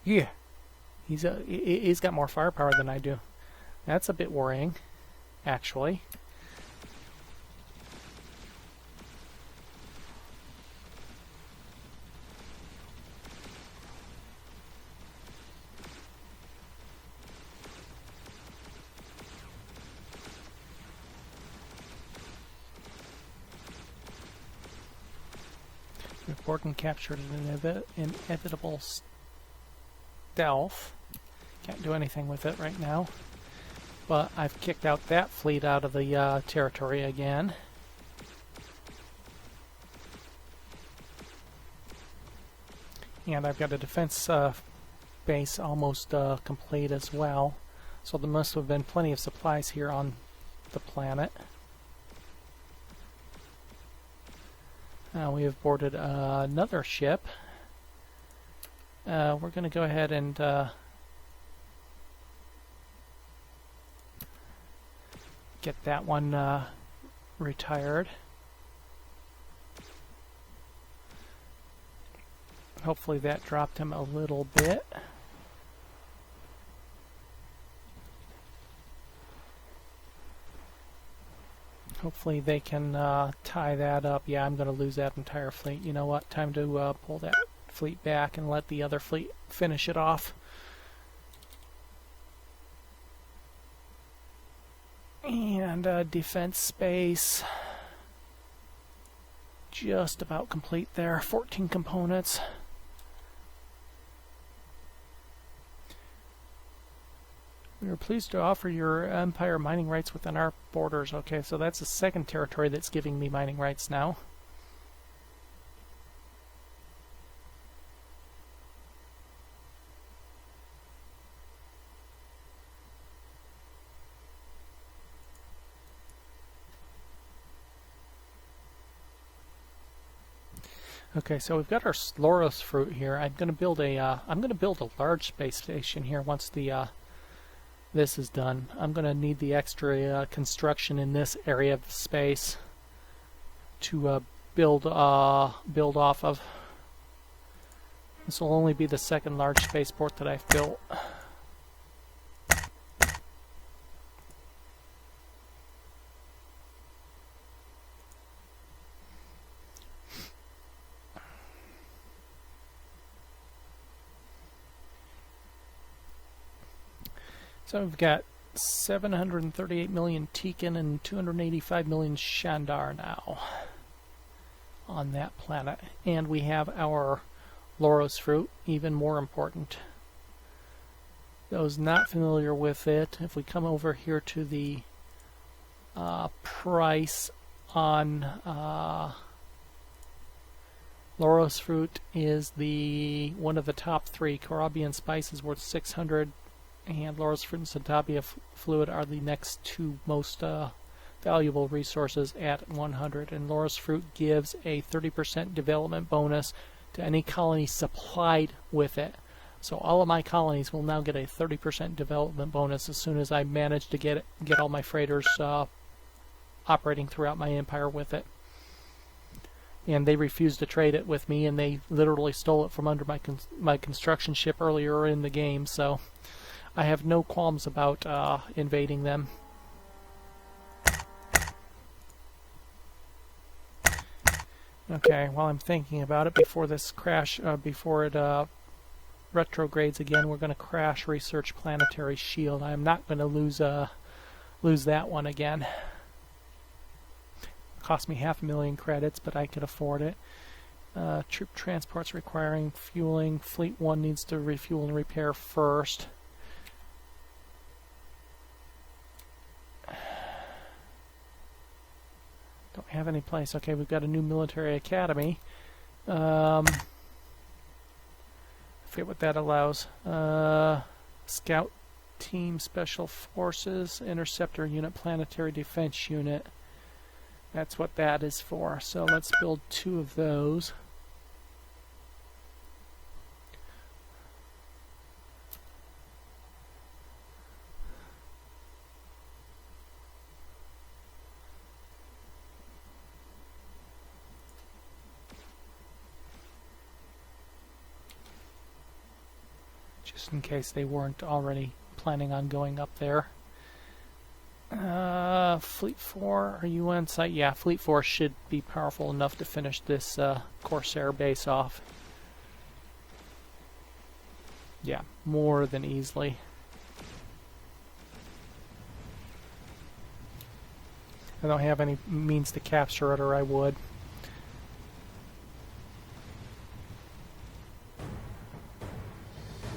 Yeah. He's got more firepower than I do. That's a bit worrying, actually. Gordon captured an inevitable stealth. Can't do anything with it right now. But I've kicked out that fleet out of the territory again. And I've got a defense base almost complete as well. So there must have been plenty of supplies here on the planet. We have boarded another ship. We're going to go ahead and get that one retired. Hopefully that dropped him a little bit. Hopefully they can tie that up. Yeah, I'm going to lose that entire fleet. You know what? Time to pull that fleet back and let the other fleet finish it off. And defense space. Just about complete there. 14 components. We are pleased to offer your empire mining rights within our borders. Okay, so that's the second territory that's giving me mining rights now. Okay, so we've got our Loros fruit here. I'm going to build a large space station here once the this is done. I'm going to need the extra construction in this area of space to build off of. This will only be the second large spaceport that I've built. So we've got 738 million Tekin and 285 million Shandar now on that planet. And we have our Loros fruit, even more important. Those not familiar with it, if we come over here to the price on Loros fruit is one of the top three. Corabian spice is worth 600. And Loros fruit and Centopia fluid are the next two most valuable resources at 100. And Loros fruit gives a 30% development bonus to any colony supplied with it. So all of my colonies will now get a 30% development bonus as soon as I manage to get all my freighters operating throughout my empire with it. And they refused to trade it with me, and they literally stole it from under my construction ship earlier in the game. So I have no qualms about invading them. Okay, while I'm thinking about it, before this crash, before it retrogrades again, we're going to crash Research Planetary Shield. I am not going to lose that one again. It cost me 500,000 credits, but I could afford it. Troop transports requiring fueling. Fleet 1 needs to refuel and repair first. Don't have any place. Okay, we've got a new military academy. I forget what that allows. Scout Team Special Forces, Interceptor Unit, Planetary Defense Unit. That's what that is for. So let's build 2 of those. Just in case they weren't already planning on going up there. Fleet 4, are you on site? Yeah, Fleet 4 should be powerful enough to finish this Corsair base off. Yeah, more than easily. I don't have any means to capture it, or I would.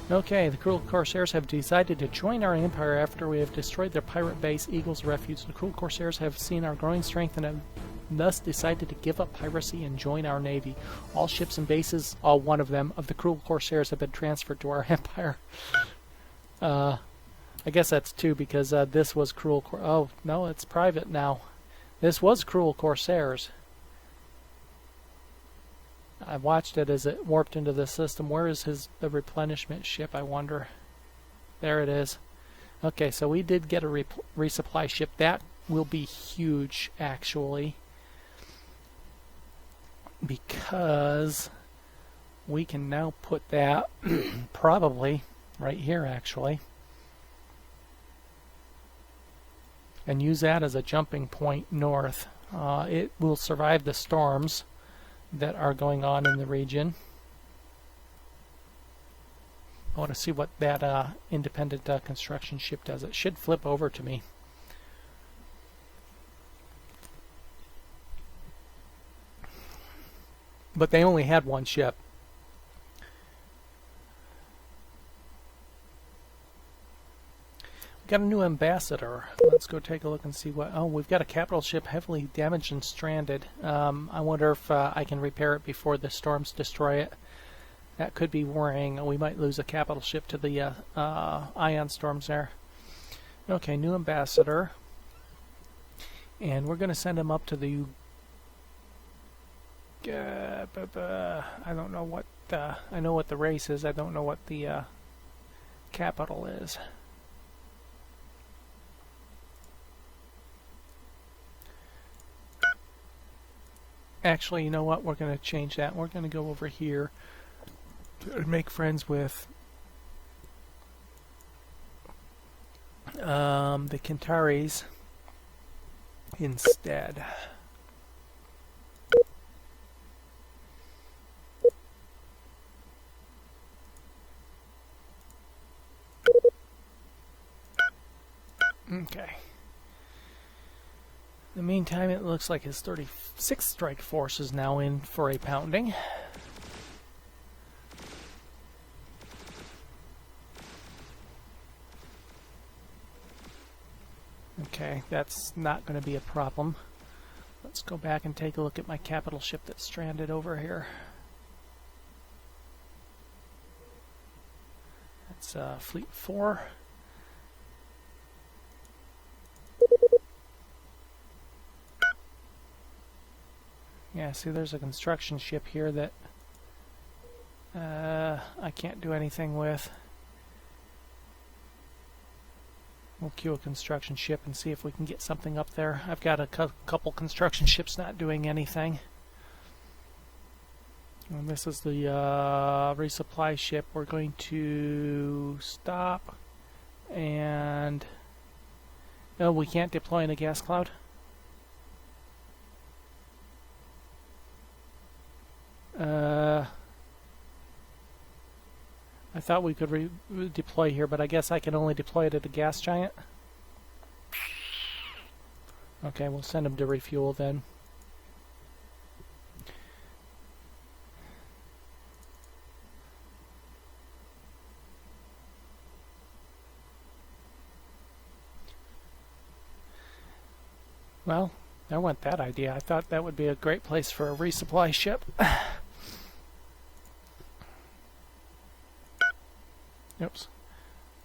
Okay, the cruel Corsairs have decided to join our empire after we have destroyed their pirate base, Eagle's Refuge. The cruel Corsairs have seen our growing strength and have thus decided to give up piracy and join our navy. All ships and bases, all one of them, of the cruel Corsairs have been transferred to our empire. I guess that's 2 because this was cruel. Oh no, it's private now. This was cruel Corsairs. I watched it as it warped into the system. Where is the replenishment ship, I wonder? There it is. Okay, so we did get a resupply ship. That will be huge, actually, because we can now put that probably right here actually, and use that as a jumping point north. It will survive the storms that are going on in the region. I want to see what that independent construction ship does. It should flip over to me. But they only had one ship. We got a new ambassador. Let's go take a look and see what... Oh, we've got a capital ship heavily damaged and stranded. I wonder if I can repair it before the storms destroy it. That could be worrying. We might lose a capital ship to the ion storms there. Okay, new ambassador. And we're going to send him up to the... I don't know what... I know what the race is. I don't know what the capital is. Actually, you know what? We're going to change that. We're going to go over here make friends with the Kentaris instead. Okay. In the meantime, it looks like his 36th Strike Force is now in for a pounding. Okay, that's not going to be a problem. Let's go back and take a look at my capital ship that's stranded over here. That's Fleet 4. Yeah, see there's a construction ship here that I can't do anything with. We'll queue a construction ship and see if we can get something up there. I've got a couple construction ships not doing anything. And this is the resupply ship. We're going to stop and... No, we can't deploy in a gas cloud. I thought we could deploy here, but I guess I can only deploy it at a gas giant. Okay, we'll send him to refuel then. Well, there went that idea. I thought that would be a great place for a resupply ship. Oops.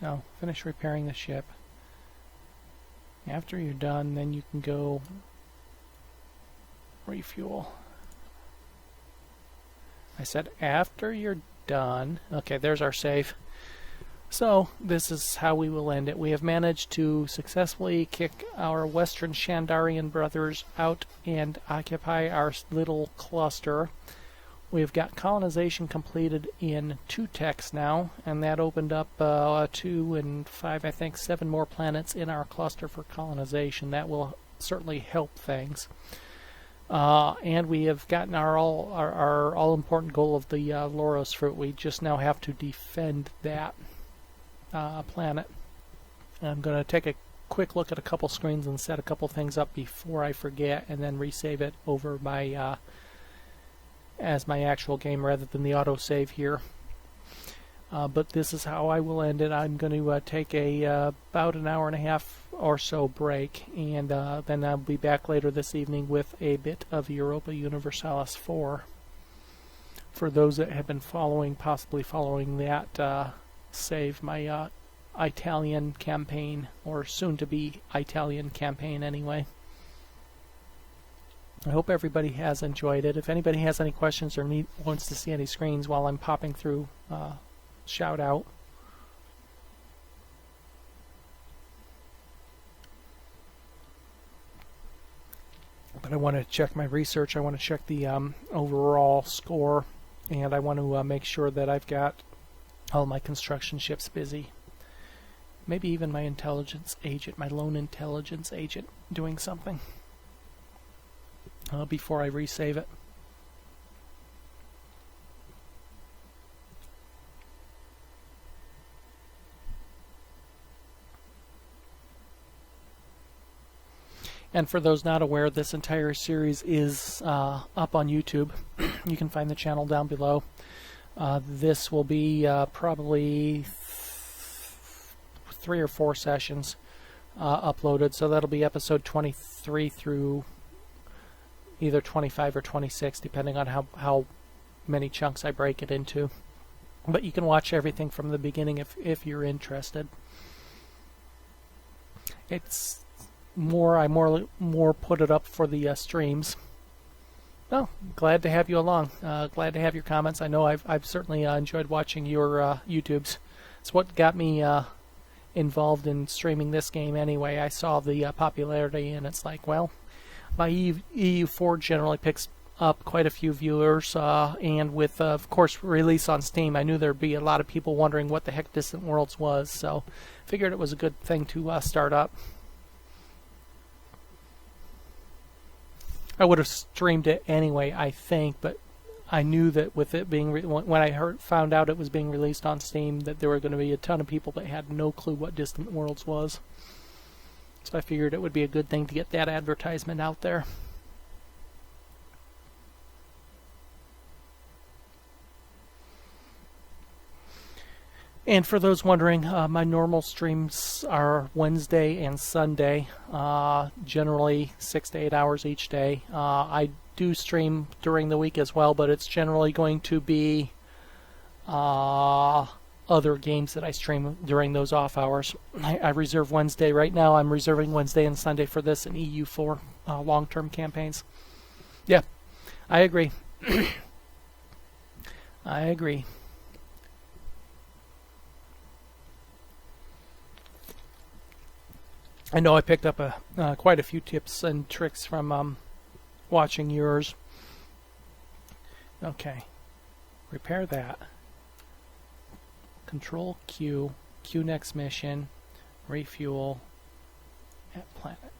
No, finish repairing the ship. After you're done, then you can go refuel. I said after you're done. Okay, there's our save. So, this is how we will end it. We have managed to successfully kick our Western Shandarian brothers out and occupy our little cluster. We've got colonization completed in 2 techs now, and that opened up 2 and 5, I think 7 more planets in our cluster for colonization. That will certainly help things. And we have gotten our all-important goal of the Loros fruit. We just now have to defend that planet. I'm going to take a quick look at a couple screens and set a couple things up before I forget, and then resave it over my as my actual game rather than the autosave here. But this is how I will end it. I'm going to take about an hour and a half or so break, and then I'll be back later this evening with a bit of Europa Universalis 4. For those that have been possibly following that save, my Italian campaign, or soon-to-be Italian campaign anyway. I hope everybody has enjoyed it. If anybody has any questions or wants to see any screens while I'm popping through, shout out. But I want to check my research. I want to check the overall score and I want to make sure that I've got all my construction ships busy. Maybe even my intelligence agent, my lone intelligence agent, doing something before I resave it. And for those not aware, this entire series is up on YouTube. You can find the channel down below. This will be probably 3 or 4 sessions uploaded, so that'll be episode 23 through either 25 or 26, depending on how many chunks I break it into. But you can watch everything from the beginning if you're interested. It's I more put it up for the streams. Oh, glad to have you along. Glad to have your comments. I know I've certainly enjoyed watching your YouTubes. It's what got me involved in streaming this game anyway. I saw the popularity, and it's like, well, my EU4 generally picks up quite a few viewers, and with, of course, release on Steam, I knew there'd be a lot of people wondering what the heck Distant Worlds was, so figured it was a good thing to start up. I would have streamed it anyway, I think, but I knew that with it being when I found out it was being released on Steam, that there were going to be a ton of people that had no clue what Distant Worlds was. So I figured it would be a good thing to get that advertisement out there. And for those wondering, my normal streams are Wednesday and Sunday, generally 6 to 8 hours each day. I do stream during the week as well, but it's generally going to be other games that I stream during those off hours. I reserve Wednesday. Right now I'm reserving Wednesday and Sunday for this and EU4 long-term campaigns. Yeah, I agree. I agree. I know I picked up quite a few tips and tricks from watching yours. Okay, repair that. Control Q, Q next mission, refuel at planet.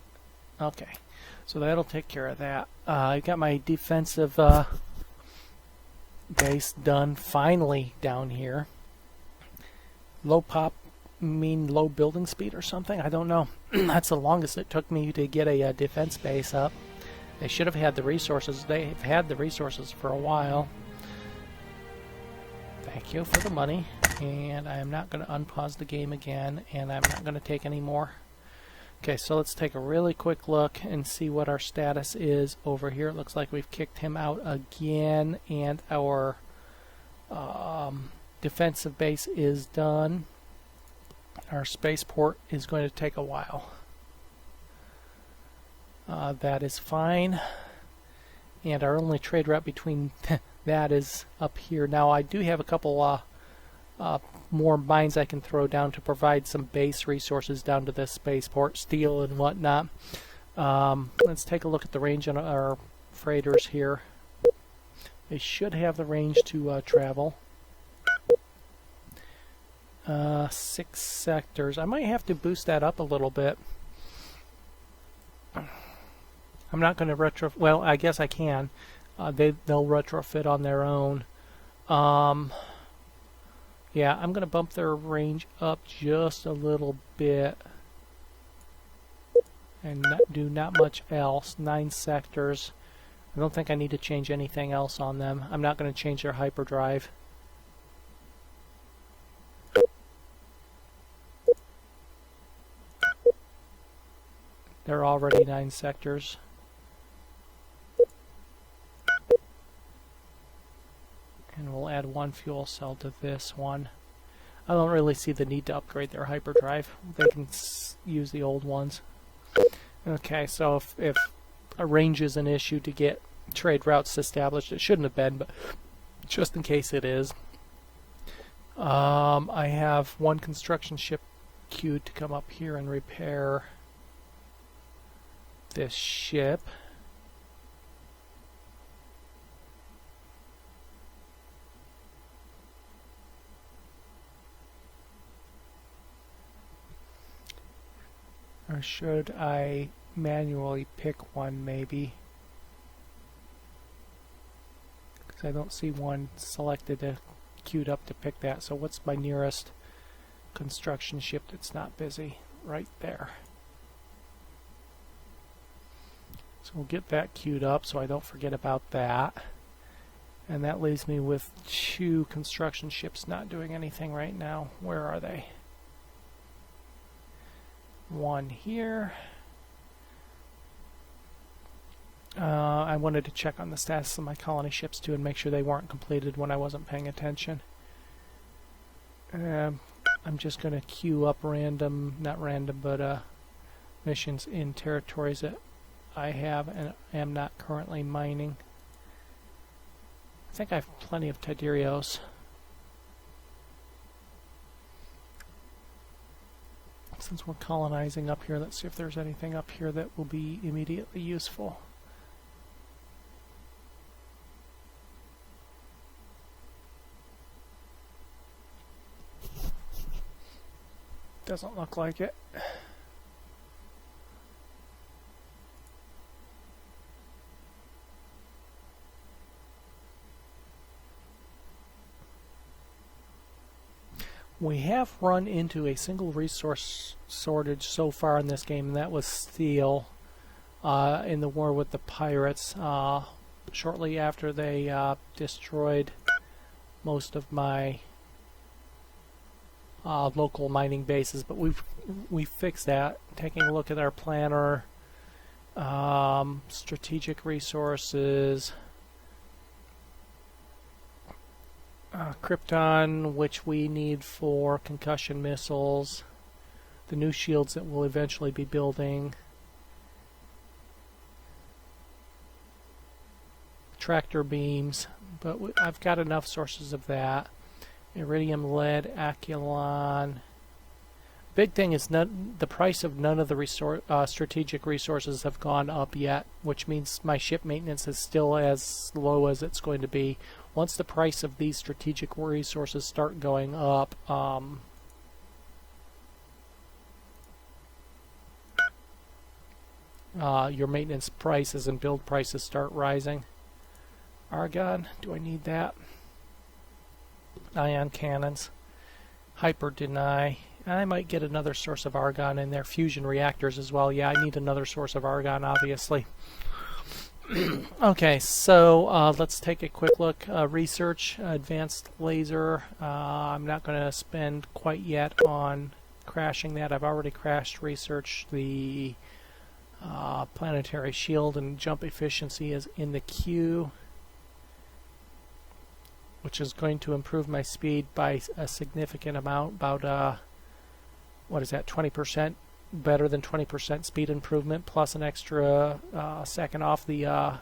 Okay, so that'll take care of that. I got my defensive base done finally down here. Low pop mean low building speed or something? I don't know. That's the longest it took me to get a defense base up. They should have had the resources. They've had the resources for a while. Thank you for the money. And I am not going to unpause the game again, and I'm not going to take any more. Okay, so let's take a really quick look and see what our status is over here. It looks like we've kicked him out again, and our defensive base is done. Our spaceport is going to take a while. That is fine. And our only trade route between that is up here. Now I do have a couple more mines I can throw down to provide some base resources down to this spaceport, steel and whatnot. Let's take a look at the range on our freighters here. They should have the range to travel. 6 sectors. I might have to boost that up a little bit. I'm not going to well, I guess I can. They'll retrofit on their own. Yeah, I'm going to bump their range up just a little bit. And do not much else. 9 sectors. I don't think I need to change anything else on them. I'm not going to change their hyperdrive. They're already 9 sectors. And we'll add 1 fuel cell to this one. I don't really see the need to upgrade their hyperdrive. They can use the old ones. Okay, so if a range is an issue to get trade routes established, it shouldn't have been, but just in case it is. I have 1 construction ship queued to come up here and repair this ship. Or should I manually pick one maybe? Because I don't see one selected queued up to pick that. So what's my nearest construction ship that's not busy? Right there. So we'll get that queued up so I don't forget about that. And that leaves me with 2 construction ships not doing anything right now. Where are they? One here. I wanted to check on the status of my colony ships too and make sure they weren't completed when I wasn't paying attention. I'm just going to queue up random, not random, but missions in territories that I have and am not currently mining. I think I have plenty of Tiderios. Since we're colonizing up here, let's see if there's anything up here that will be immediately useful. Doesn't look like it. We have run into a single resource shortage so far in this game, and that was steel in the war with the pirates. Shortly after they destroyed most of my local mining bases, but we fixed that. Taking a look at our planner, strategic resources, Krypton, which we need for concussion missiles, the new shields that we'll eventually be building, tractor beams, but I've got enough sources of that. Iridium, lead, Aculon. Big thing is the price of none of the strategic resources have gone up yet, which means my ship maintenance is still as low as it's going to be. Once the price of these strategic resources start going up, your maintenance prices and build prices start rising. Argon, do I need that? Ion cannons. Hyper deny. I might get another source of argon in there. Fusion reactors as well. Yeah, I need another source of argon, obviously. Okay, so let's take a quick look. Research, advanced laser. I'm not going to spend quite yet on crashing that. I've already crashed research. The planetary shield and jump efficiency is in the queue, which is going to improve my speed by a significant amount, about, what is that, 20%? Better than 20% speed improvement, plus an extra second off the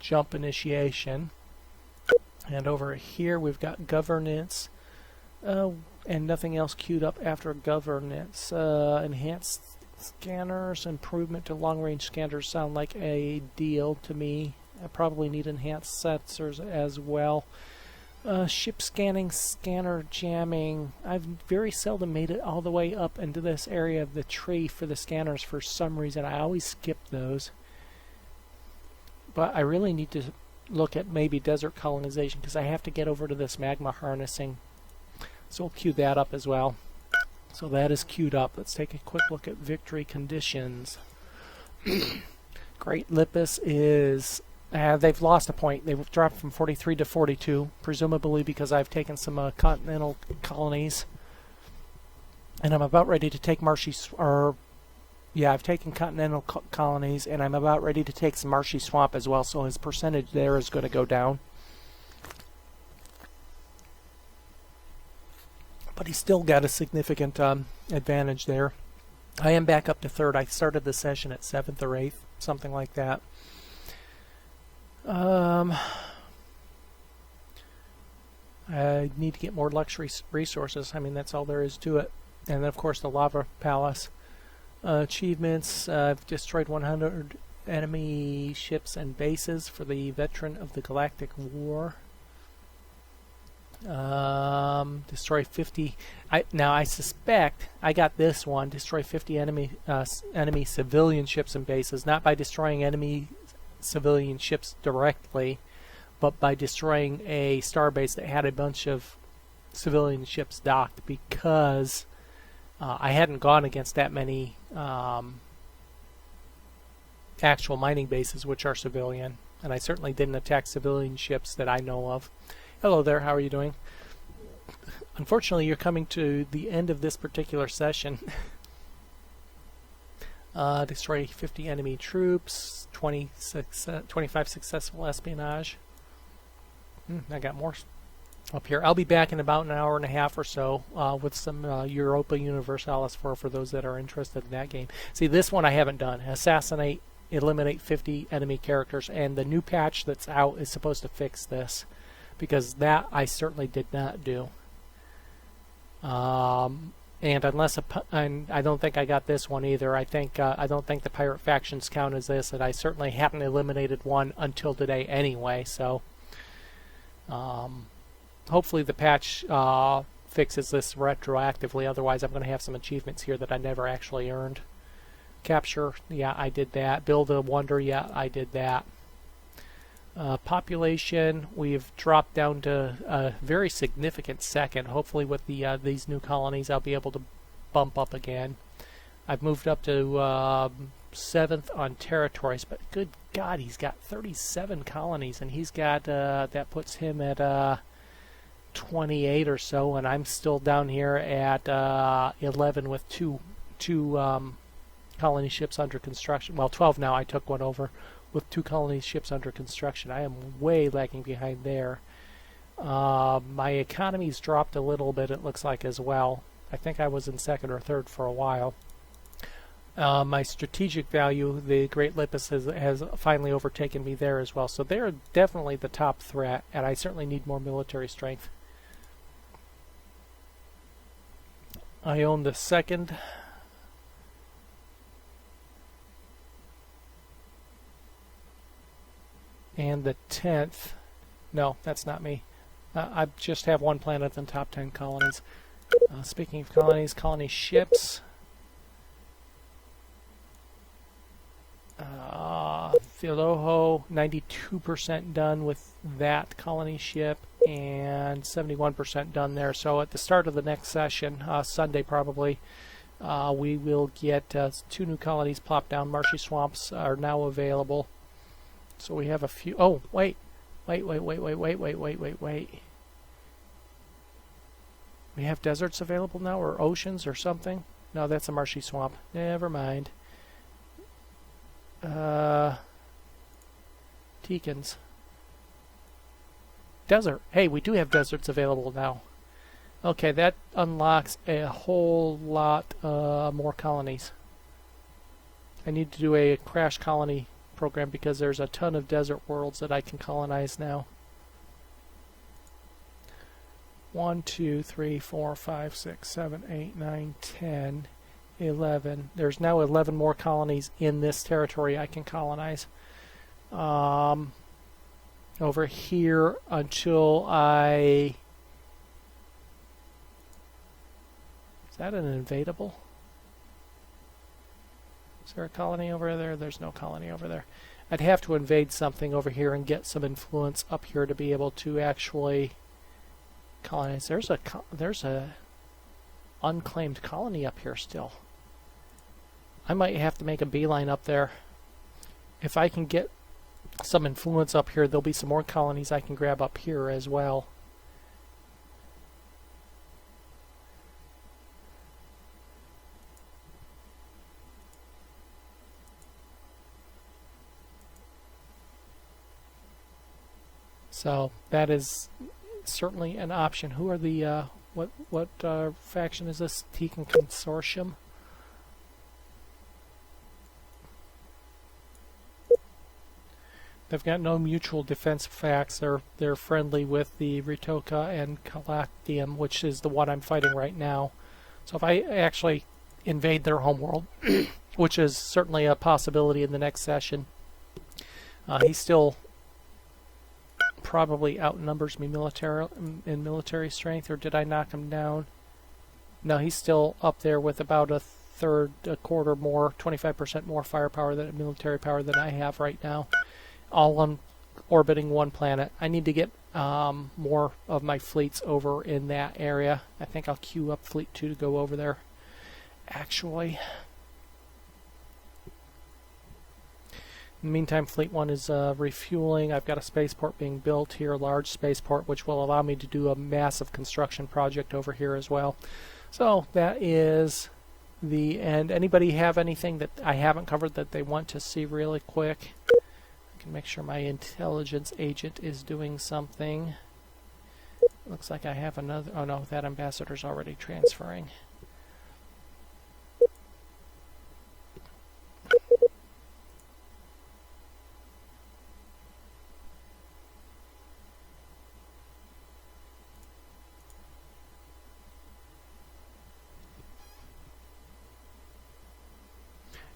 jump initiation. And over here we've got governance, and nothing else queued up after governance. Enhanced scanners, improvement to long-range scanners sound like a deal to me. I probably need enhanced sensors as well. Ship scanning, scanner jamming. I've very seldom made it all the way up into this area of the tree for the scanners for some reason. I always skip those. But I really need to look at maybe desert colonization because I have to get over to this magma harnessing. So we'll queue that up as well. So that is queued up. Let's take a quick look at victory conditions. Great Lipus is... they've lost a point. They've dropped from 43 to 42, presumably because I've taken some continental colonies. And I'm about ready to take I've taken continental colonies, and I'm about ready to take some marshy swamp as well, so his percentage there is going to go down. But he's still got a significant advantage there. I am back up to 3rd. I started the session at 7th or 8th, something like that. I need to get more luxury resources. I mean, that's all there is to it. And then, of course, the Lava Palace. Achievements. I've destroyed 100 enemy ships and bases for the Veteran of the Galactic War. Destroy 50. Now I suspect I got this one. Destroy 50 enemy civilian ships and bases, not by destroying enemy civilian ships directly, but by destroying a starbase that had a bunch of civilian ships docked, because I hadn't gone against that many actual mining bases which are civilian, and I certainly didn't attack civilian ships that I know of. Hello there, how are you doing? Unfortunately, you're coming to the end of this particular session. Destroy 50 enemy troops, 25 successful espionage. I got more up here. I'll be back in about an hour and a half or so with some Europa Universalis for those that are interested in that game. See, this one I haven't done. Assassinate, eliminate 50 enemy characters, and the new patch that's out is supposed to fix this, because that I certainly did not do. And I don't think I got this one either. I don't think the pirate factions count as this, and I certainly haven't eliminated one until today anyway. So hopefully the patch fixes this retroactively. Otherwise, I'm going to have some achievements here that I never actually earned. Capture, yeah, I did that. Build a wonder, yeah, I did that. Population, we've dropped down to a very significant second. Hopefully with these new colonies I'll be able to bump up again. I've moved up to 7th on territories, but good God, he's got 37 colonies, and he's got, that puts him at 28 or so, and I'm still down here at 11 with two colony ships under construction. Well, 12 now, I took one over. With 2 colony ships under construction. I am way lagging behind there. My economy's dropped a little bit, it looks like, as well. I think I was in 2nd or 3rd for a while. My strategic value, the Great Lippus, has finally overtaken me there as well. So they're definitely the top threat, and I certainly need more military strength. I own the 2nd. And the 10th, no, that's not me. I just have one planet in the top 10 colonies. Speaking of colonies, colony ships. Filoho, 92% done with that colony ship, and 71% done there. So at the start of the next session, Sunday probably, we will get 2 new colonies plopped down. Marshy swamps are now available. So we have a few. Oh, wait. We have deserts available now, or oceans, or something? No, that's a marshy swamp. Never mind. Teekins. Desert. Hey, we do have deserts available now. Okay, that unlocks a whole lot more colonies. I need to do a crash colony program because there's a ton of desert worlds that I can colonize now. 1, 2, 3, 4, 5, 6, 7, 8, 9, 10, 11. There's now 11 more colonies in this territory I can colonize. Over here until I... Is that an invadable? Is there a colony over there? There's no colony over there. I'd have to invade something over here and get some influence up here to be able to actually colonize. There's a unclaimed colony up here still. I might have to make a beeline up there. If I can get some influence up here, there'll be some more colonies I can grab up here as well. So that is certainly an option. Who are the what faction is this? Teekn Consortium. They've got no mutual defense facts. They're friendly with the Ritoka and Calactium, which is the one I'm fighting right now. So if I actually invade their homeworld, which is certainly a possibility in the next session, he's still probably outnumbers me in military strength, or did I knock him down? No, he's still up there with about a quarter more, 25% more firepower than military power than I have right now, all on orbiting one planet. I need to get more of my fleets over in that area. I think I'll queue up Fleet 2 to go over there, actually. In the meantime, Fleet 1 is refueling. I've got a spaceport being built here, a large spaceport, which will allow me to do a massive construction project over here as well. So that is the end. Anybody have anything that I haven't covered that they want to see really quick? I can make sure my intelligence agent is doing something. Looks like I have another. Oh no, that ambassador's already transferring.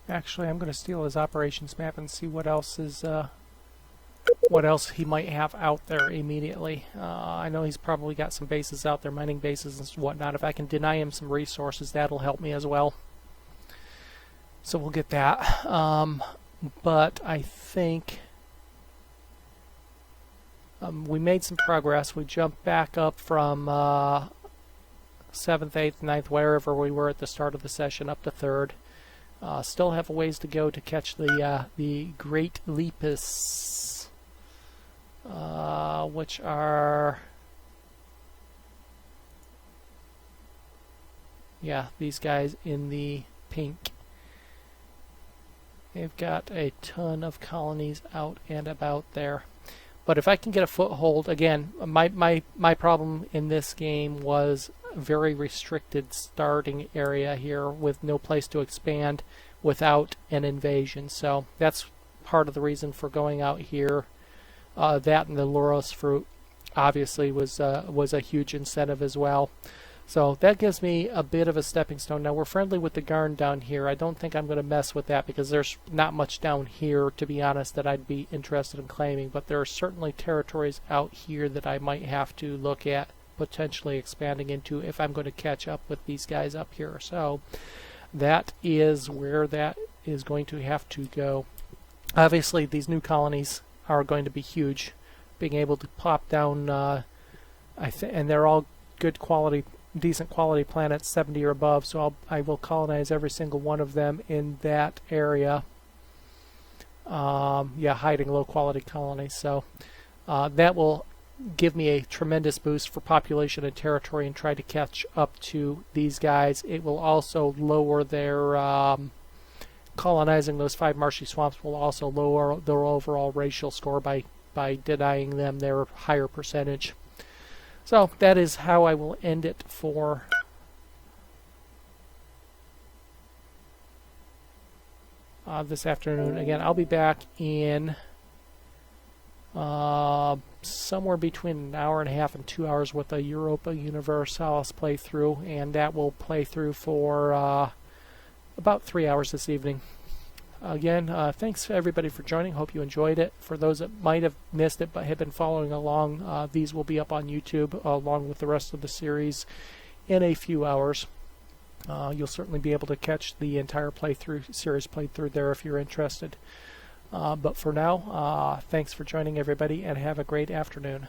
Actually, I'm going to steal his operations map and see what else is, what else he might have out there immediately. I know he's probably got some bases out there, mining bases and whatnot. If I can deny him some resources, that'll help me as well. So we'll get that. But I think we made some progress. We jumped back up from 7th, 8th, 9th, wherever we were at the start of the session, up to 3rd. Still have a ways to go to catch the Great Lepus, which are, yeah, these guys in the pink. They've got a ton of colonies out and about there. But if I can get a foothold, again, my problem in this game was very restricted starting area here with no place to expand without an invasion. So that's part of the reason for going out here. That and the Loros fruit obviously was a huge incentive as well. So that gives me a bit of a stepping stone. Now we're friendly with the Garn down here. I don't think I'm going to mess with that because there's not much down here, to be honest, that I'd be interested in claiming. But there are certainly territories out here that I might have to look at potentially expanding into if I'm going to catch up with these guys up here. So that is where that is going to have to go. Obviously, these new colonies are going to be huge. Being able to pop down, and they're all good quality, decent quality planets, 70 or above. So I will colonize every single one of them in that area. Yeah, hiding low quality colonies. So that will give me a tremendous boost for population and territory and try to catch up to these guys. It will also lower their colonizing those 5 marshy swamps will also lower their overall racial score by denying them their higher percentage. So that is how I will end it for this afternoon. Again, I'll be back in somewhere between an hour and a half and 2 hours with a Europa Universalis playthrough, and that will play through for about 3 hours this evening. Again, thanks to everybody for joining. Hope you enjoyed it. For those that might have missed it but have been following along, these will be up on YouTube along with the rest of the series in a few hours. You'll certainly be able to catch the entire series playthrough there if you're interested. But for now, thanks for joining everybody and have a great afternoon.